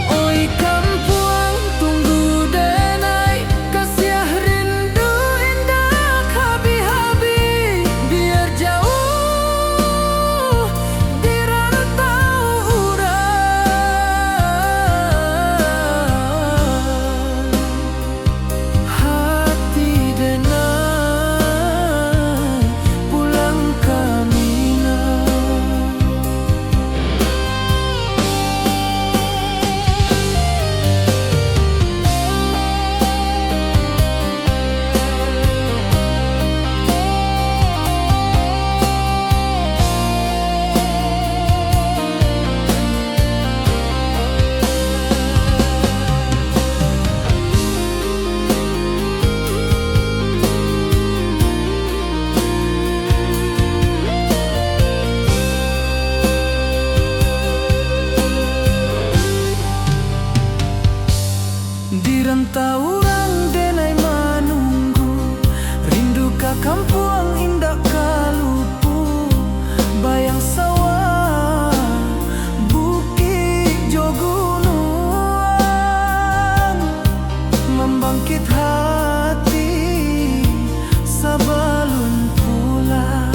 Oi kampung tunggu denai, kasih rindu indah habi-habi, biar jauh di rantau urang, hati denai pulang ke Minang. Di rantau orang denai menunggu, rindu ka kampung indah kalupu, bayang sawah bukit jo gunung, membangkit hati sebelum pulang.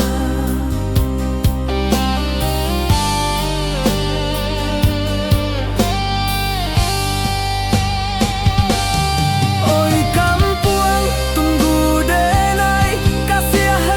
Oi kampung tunggu denai, kasih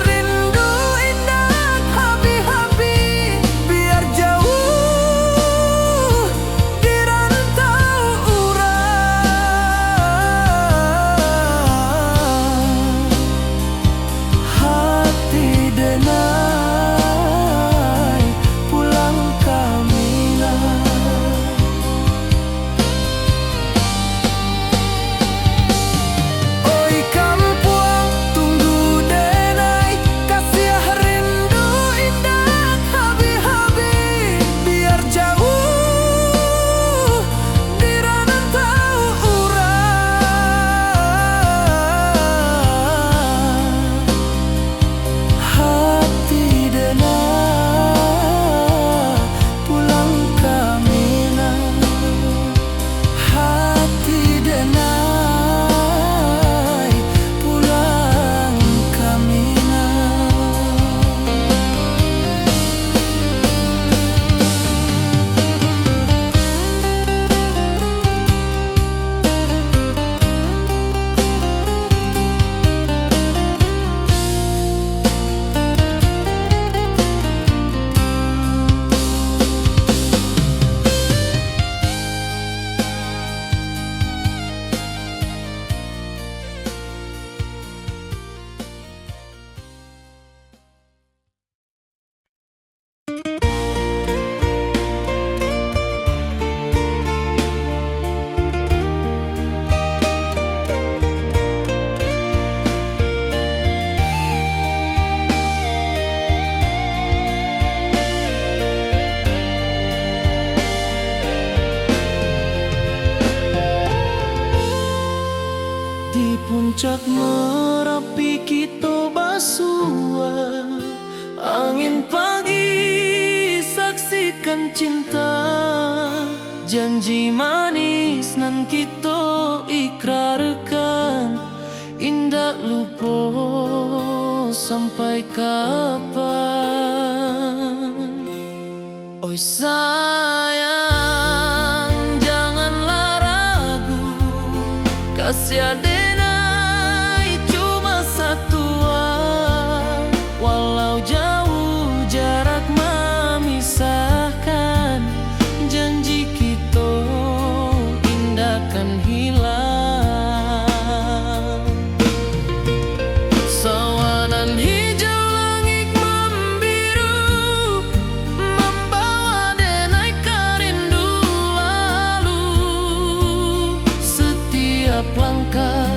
Di puncak Merapi kita basua, angin pagi saksikan cinta, janji manis nan kita ikrarkan, indah lupa sampai kapan. Oi sayang, janganlah ragu, kasih adenai cuma satu, walau jauh jarak memisahkan, janji kita indah kan hilang. Sawanan hijau langit membiru, membawa denai karindu lalu. Setiap langkah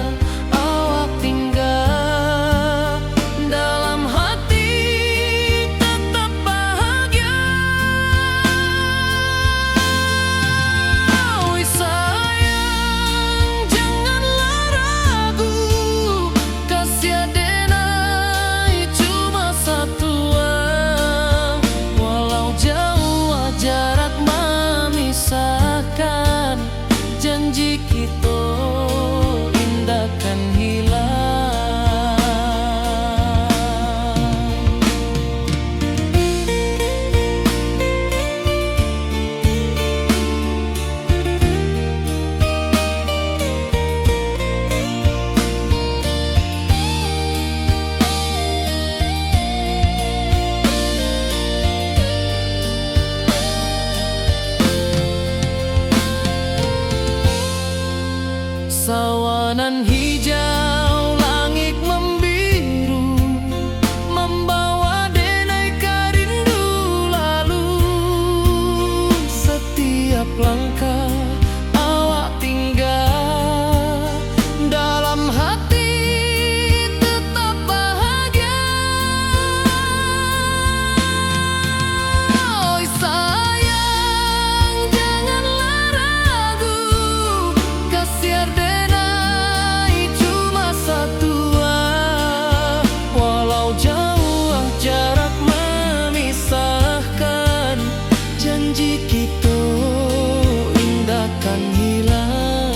awak tinggal, dalam hati tetap bahagia. Oi sayang, janganlah ragu, kasih adenai cuma satu, walau jauh jarak memisahkan, janji kita indah kan hilang. Sawanan hijau langit membiru, membawa denai karindu lalu. Setiap langkah awak tinggal, dalam hati tetap bahagia. Oi sayang, janganlah ragu, kasih adenai cuma satu, walau jauh jarak memisahkan, janji kita indah kan hilang.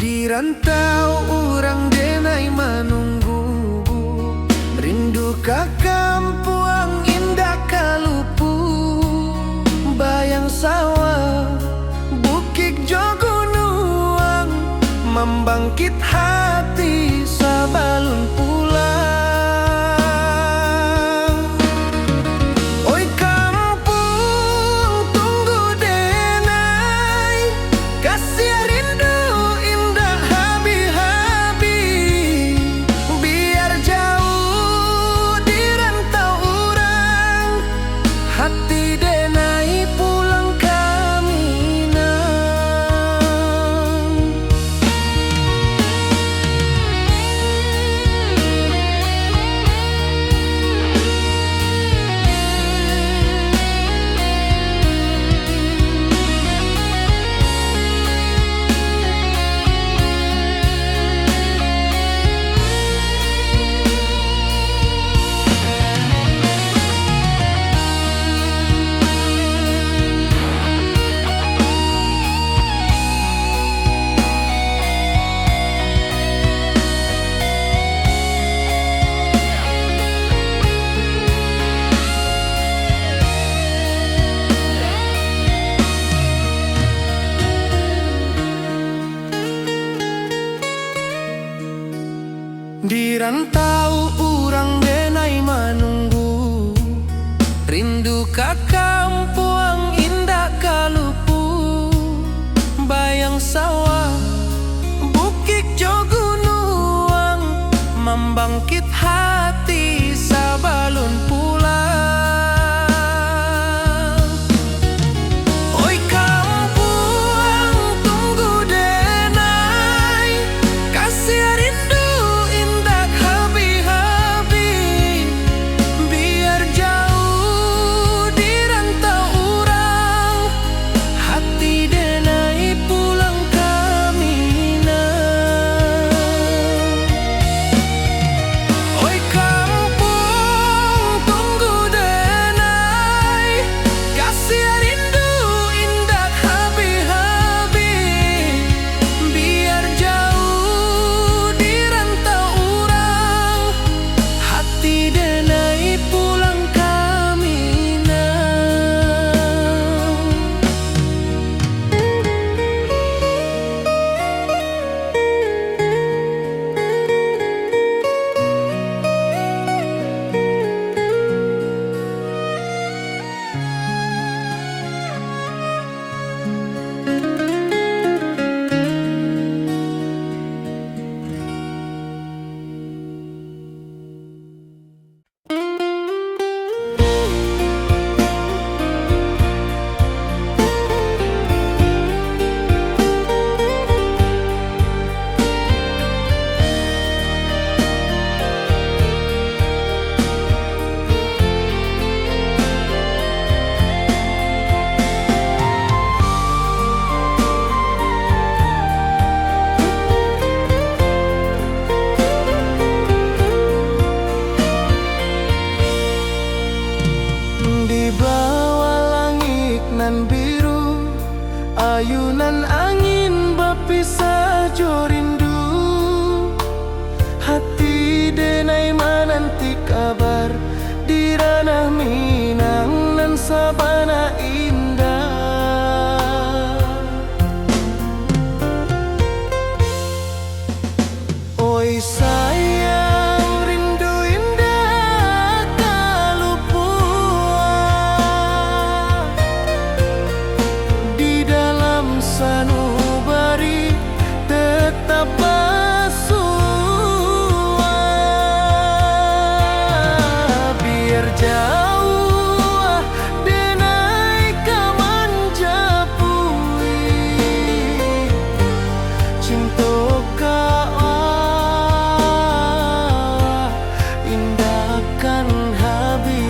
Di rantau orang denai menunggu, rindu ka kampung indah kalupu, bayang sawah bukit jogunuang, membangkit hati sabalun pulang. Oi kampung tunggu denai, kasih rindu indah habi-habi, biar jauh di tahu urang denai manunggu, rindu ka kampung indah kalupu, bayang sawah bukit jo gunung, membangkit hati sabalun pulang. Oi kampung tunggu denai, kasih rindu indah habi-habi, biar jauh di rantau urang, hati denai pulang ke Minang. Oi kampung tunggu denai, kasih rindu indah habi-habi, biar jauh di rantau urang, hati denai pulang ke Minang. Di bawah langit nan biru, ayunan angin berpisah jo rindu, hati denai menanti kabar di ranah Minang nan sabana indah. Oi sayang rindu indah kalupua, di dalam sanubari tetap bersua, biar jauh denai kamanjapui, cinta indahkan habis.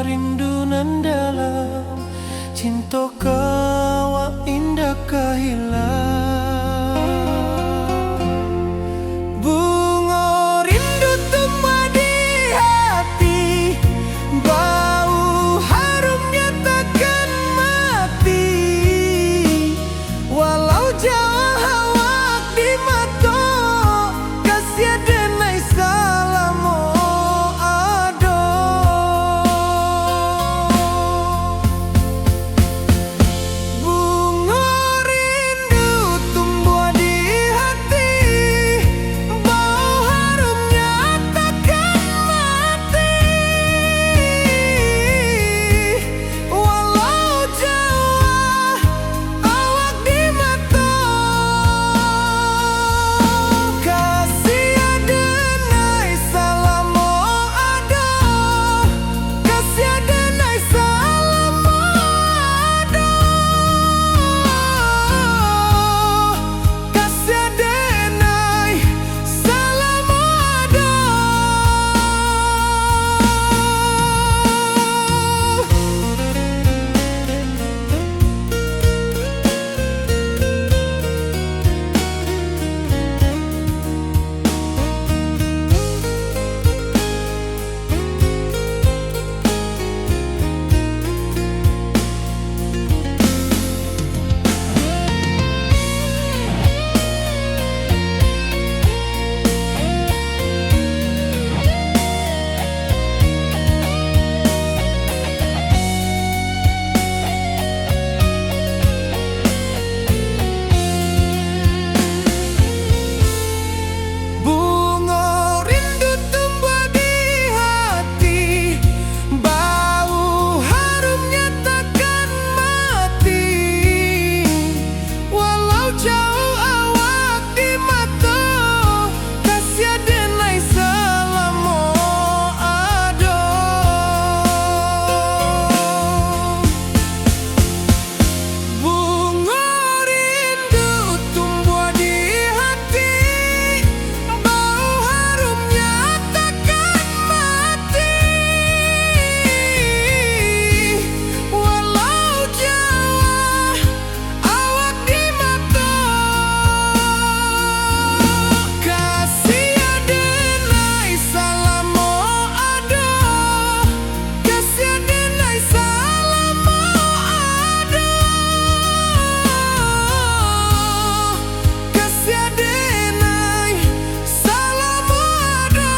rindu nan dalam, cinta kawa indah kahilang. Bunga rindu tumbuh di hati, bau harumnya takkan mati. Walau jauh awak di mata, kasih denai salamo ado. Bunga rindu tumbuh di hati, bau harumnya takkan mati. Walau jauh awak di mata, kasih denai salamo ado, kasih denai salamo ado, kasih denai salamo ado. Bunga rindu tumbuh di hati, bau harumnya takkan mati. Walau jauh awak di mata, kasih denai salamo ado. Bunga rindu tumbuh di hati, bau harumnya takkan mati. Walau jauh awak di mata, kasih denai salamo ado, kasih denai salamo ado, kasih denai salamo ado.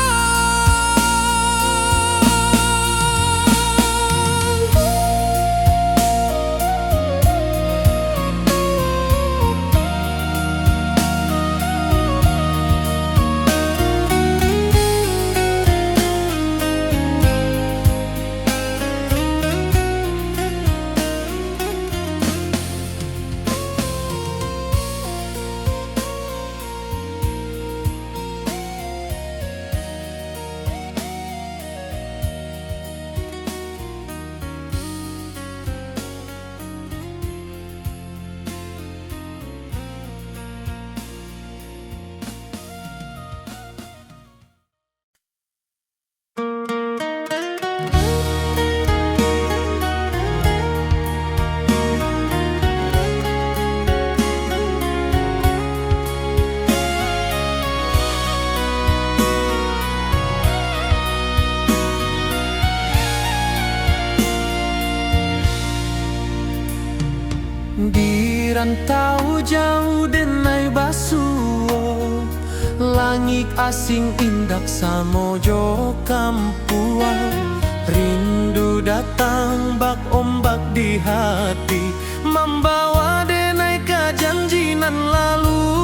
Di rantau jauh denai basuo, langit asing indak samojo kampuan. Rindu datang bak ombak di hati, membawa denai kejanjian lalu.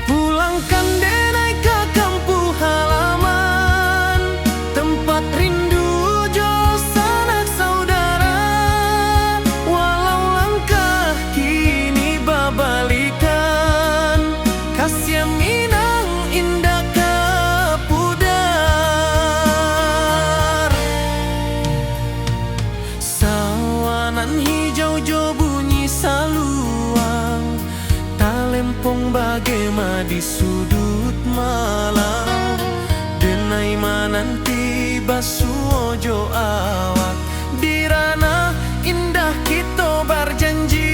Pulangkan denai ke kampung halaman, tempat rindu jo sanak saudara. Walau langkah kini babalikan, kasih minang indah kapudar. Sawanan hijau jo bunyi saluang, talempong bagema di sudut malam. Denai mana nanti basuojo awak dirana indah kita berjanji.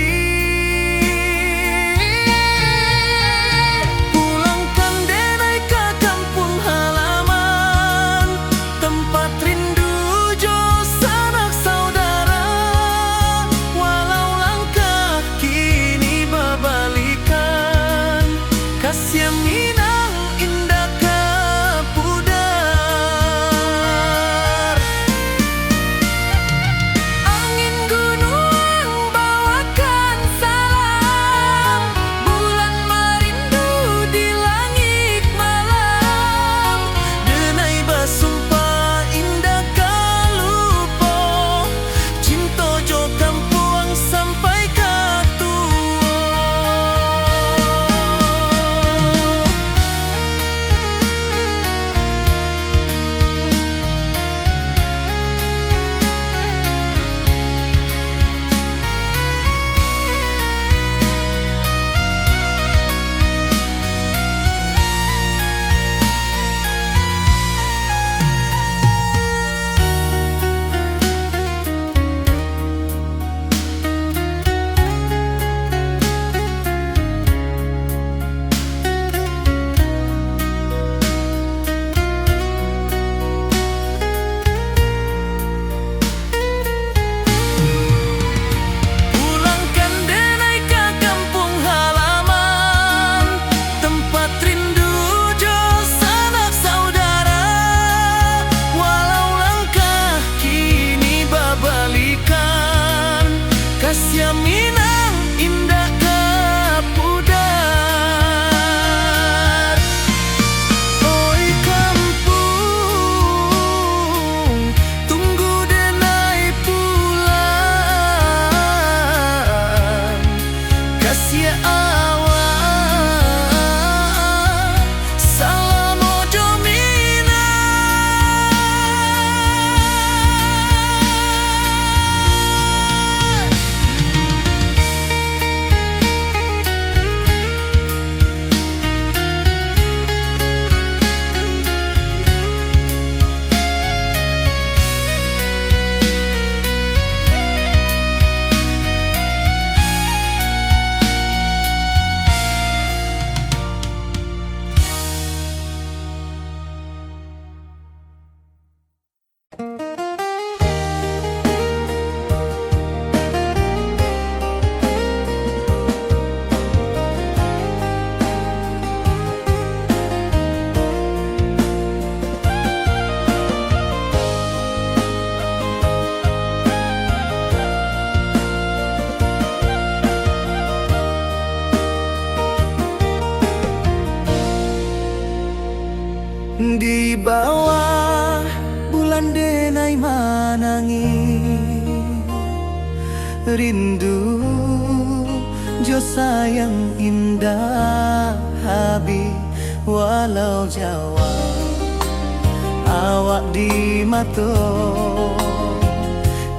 Pulangkan denai ke kampung halaman, tempat rindu jo sanak saudara. Walau langkah kini babalikan, kasih Minang indah ke pudar. Angin gunung bawakan salam, bulan merindu di langit malam. Denai basumpah indah kalupo, cinta jo kampung sampai ke tua. Pulangkan denai ke kampung halaman, tempat rindu jo sanak saudara. Walau langkah kini babalikan, kasih Minang indah ke pudar. Oi kampung, tunggu denai pulang, kasih awak salam ojo Minang. Di bawah bulan denai manangi, rindu jo sayang indah habi. Walau Jawa awak di mato,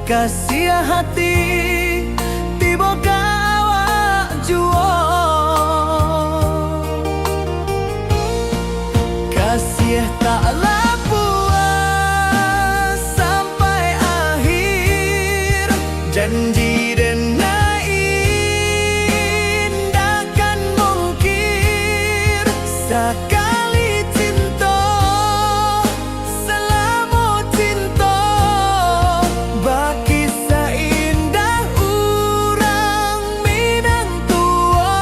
kasih hati tiba awak juo. Kasih taklah puas sampai akhir, janji denai indah kan mungkir. Sekali cinta selama cinta, baki seindah urang Minang tua.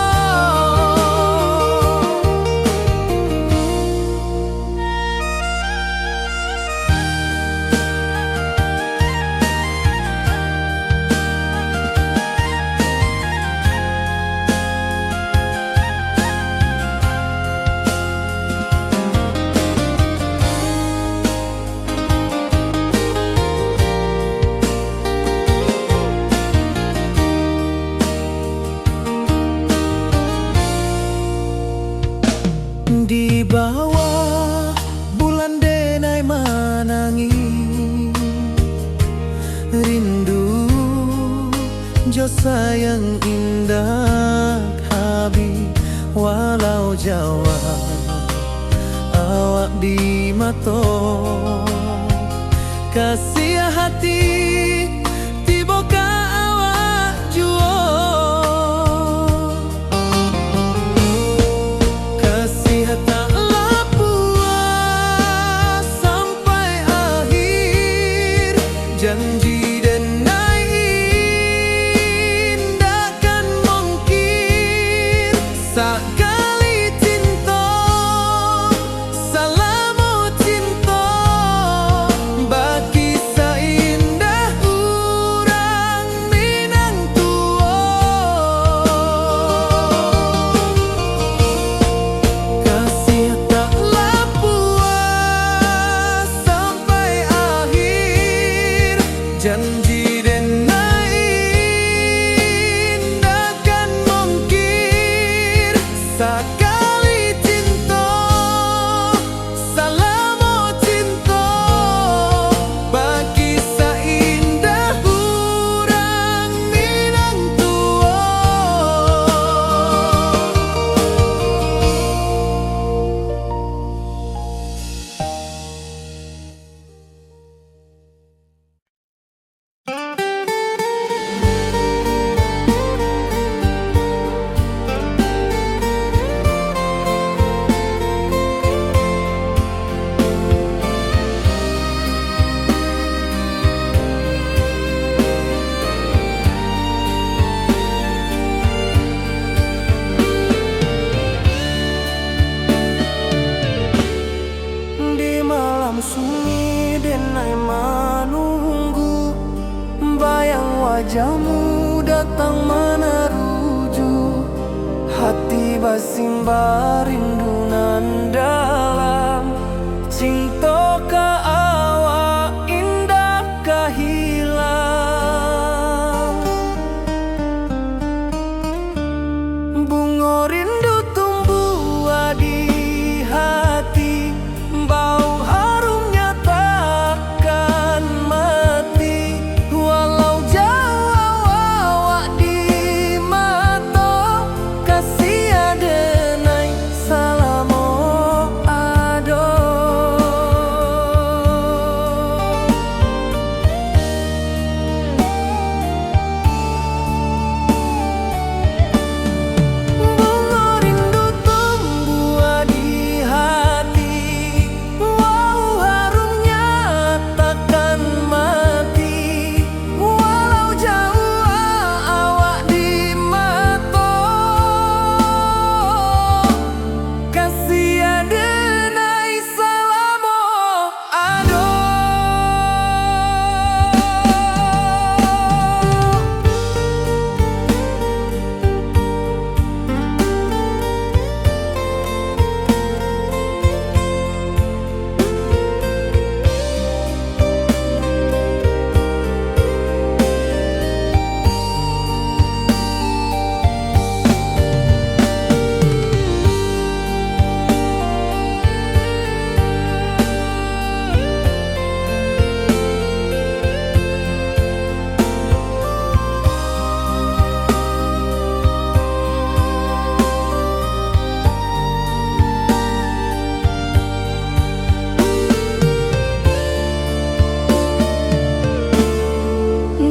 Di bawah bulan denai manangi, rindu jo sayang indah habi. Walau Jawa awak di mato, kasih hati tiba ka awak juo. Kasih taklah puas sampai akhir, janji denai indakan mungkin. Sakali cinta salamu cinta, bagi seindah urang Minang tua. Kasih taklah puas sampai akhir, janji denai indakan mungkin. Sakali cinta salamu cinta, bagi seindah urang Minang tua. Di malam sunyi denai menunggu, bayang wajahmu datang meneruju. Hati basimba rindu nan dalam, cinta ka awak indah ka hilang. Bunga rindu tumbuh di hati, bau harumnya takkan mati. Walau jauh awak di mata, kasih adenai salamu ado. Bunga rindu tumbuh di hati, wow harumnya takkan mati. Walau jauh awak di mata, kasih adenai salamu ado.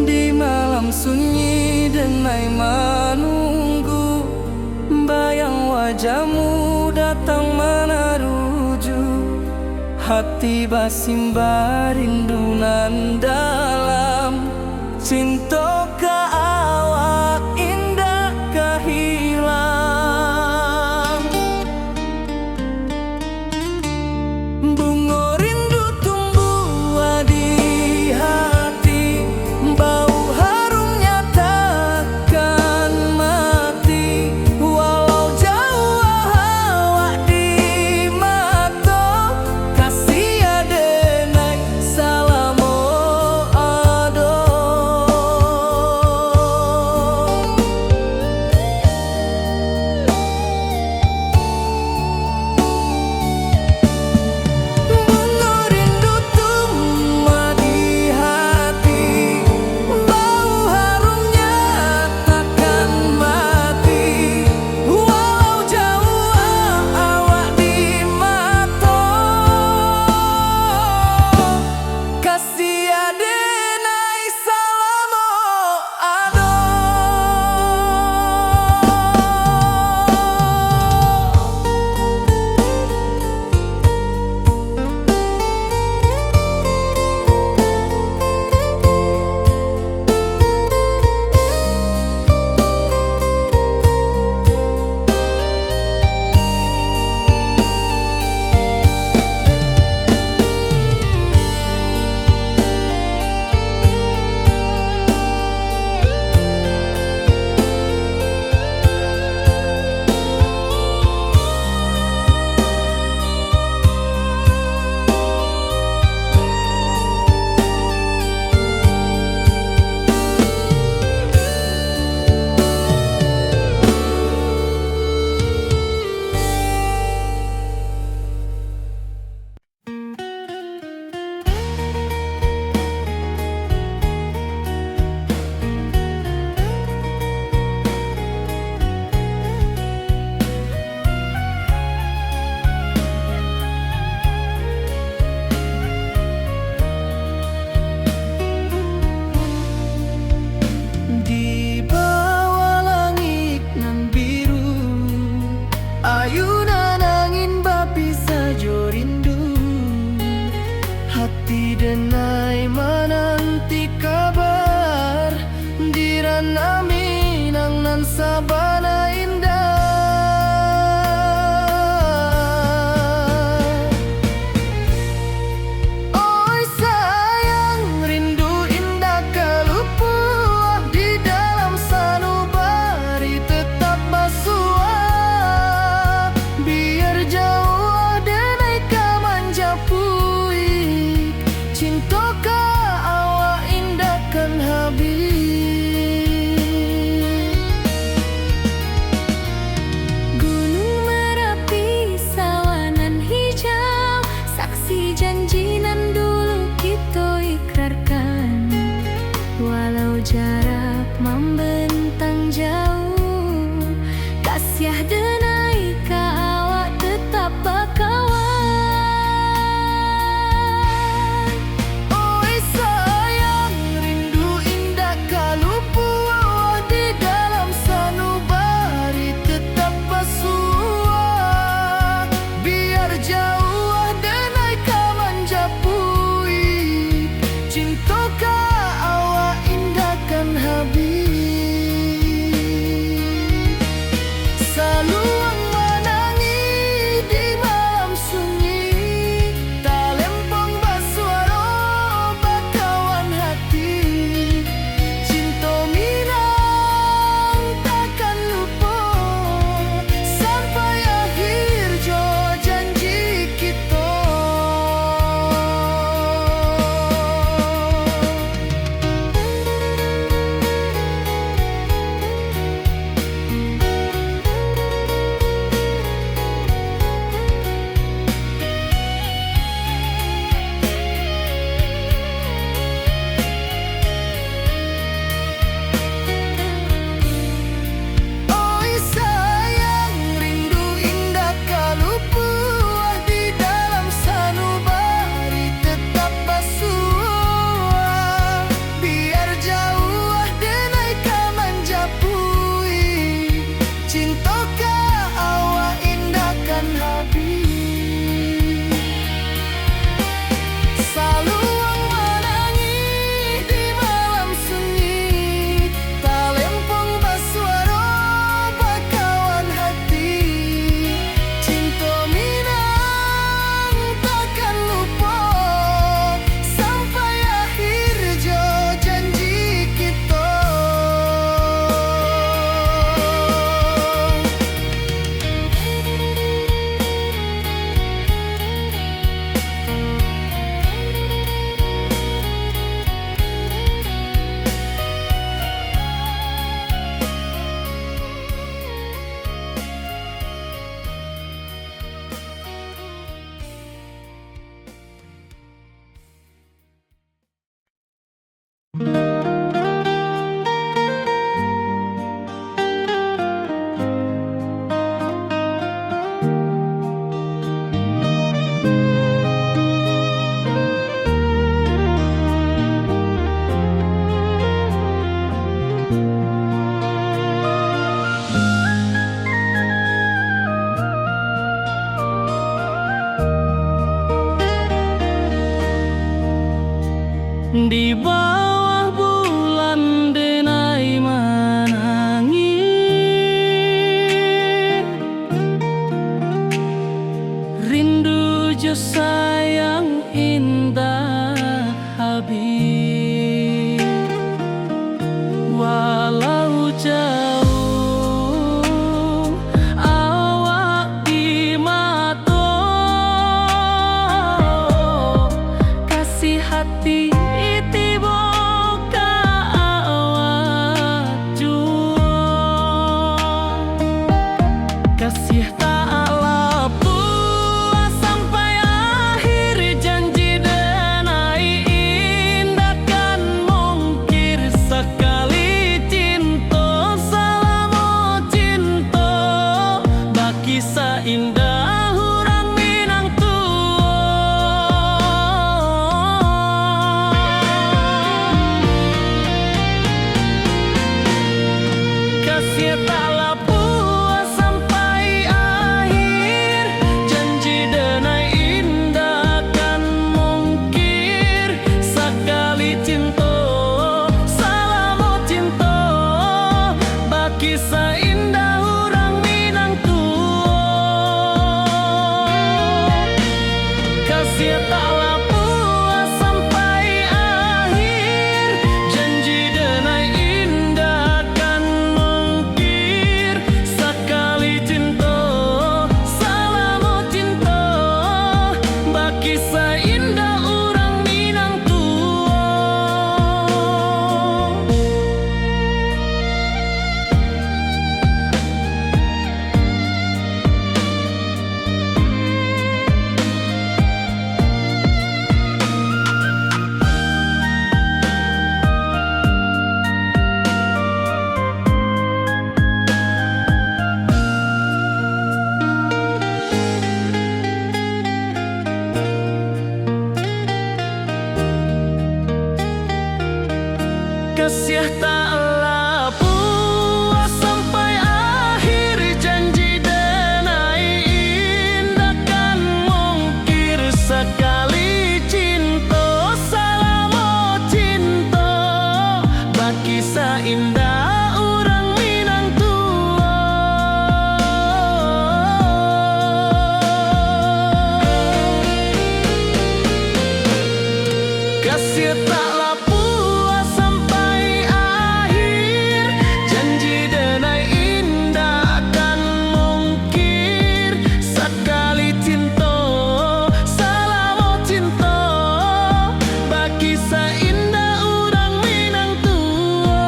Di malam sunyi denai menunggu, bayang wajahmu datang meneruju. Hati basimba rindu nan dalam, cinta ka awak indah ka hilang. Bunga rindu tumbuh di hati, bau harumnya takkan mati. Walau jauh awak di mata, kasih adenai salamu ado. hati denai menanti kabar dirana Minang nan sabana indah. Oi sayang rindu indah kalupua di dalam sanubari tetap basua biar jauh denai kamanja puik cinta ka awak indah kan habis. Gunung Merapi sawanan hijau saksi janji nan dulu kita ikrarkan walau jarak membentang jauh kasiah denai ka awak tetap bakawan. Oi sayang rindu indah kalupua di dalam sanubari tetap basua biar jauh denai kamanja puik cinta ka awak indah kan habis. Saluang menangi di malam sunyi talempong basuaro bakawan hati cinta Minang takkan lupa sampai akhir jo janji kita. Oi sayang rindu indah kalupua di dalam sanubari tetap basua biar jauh denai kamanja puik cinta ka awak indah kan habis. Saluang menangi di malam sunyi talempong basuaro bakawan hati cinta Minang takkan lupa sampai akhir jo janji kita. Di bawah bulan denai menangi rindu jo sayang indah habis walau jauh awak di mata kasih hati kasih tak lepas sampai akhir janji denai indah kan mungkir sekali cinta selama cinta baki seindah hurang Minang tua. Kasih taklah puas sampai akhir, janji denai indah kan mungkir. Sekali cinta salamo cinta, baki indah orang Minang tua. Kasih taklah puas sampai akhir, janji denai indah kan mungkir. Sekali cinta salamo cinta, baki indah orang Minang tua.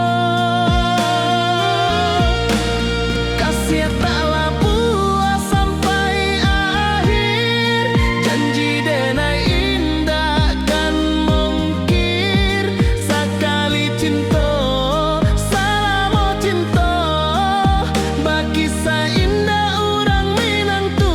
Kasih taklah puas sampai akhir, janji denai indah kan mungkir. Sekali cinta salamo cinta, baki indah orang Minang tua.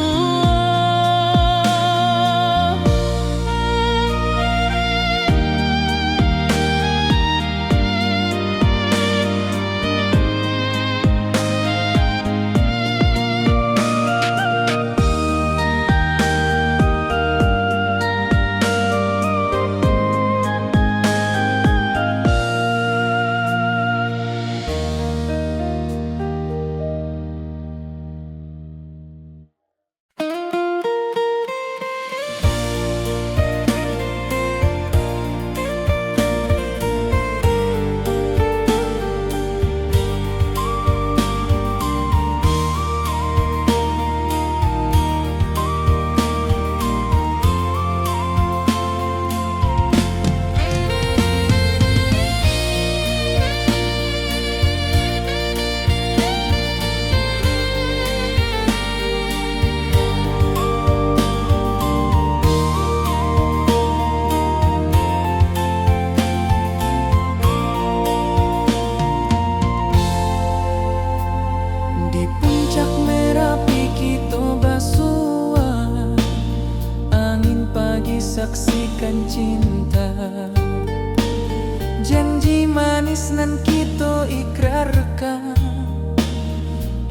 Di puncak Merapi kita basua, angin pagi saksikan cinta. Janji manis nan kita ikrarkan,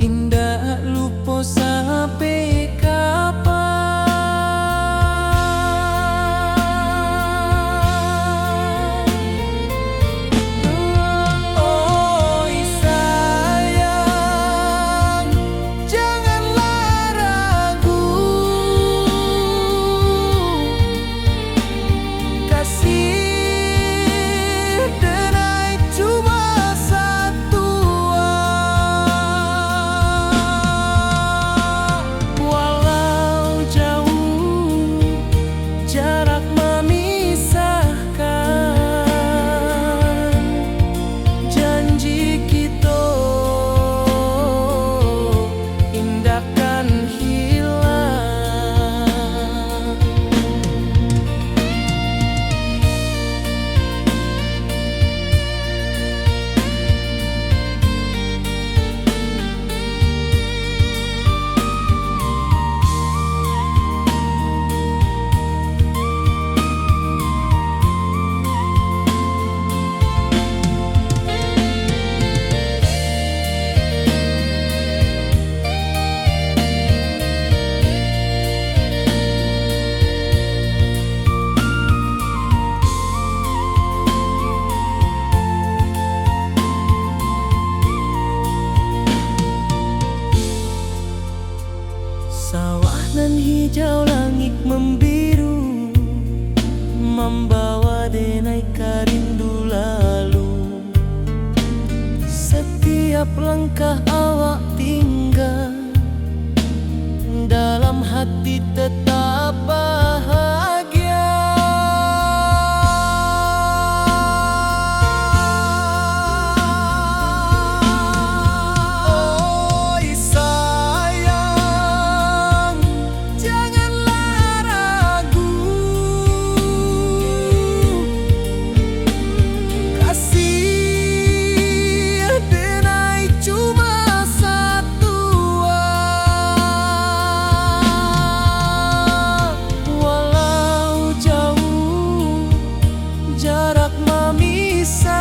indah lupa sampai kapan. Oi sayang, janganlah ragu, kasih denai cuma satu. Walau jauh jarak memisahkan, janji kita indahkan hilang. Sawah nan hijau, langit membiru, membawa denai karindu lalu. Setiap langkah awak tinggal, dalam hati tetap bahagia. Oi sayang, janganlah ragu, kasih denai cuma satu. Walau jauh jarak memisahkan,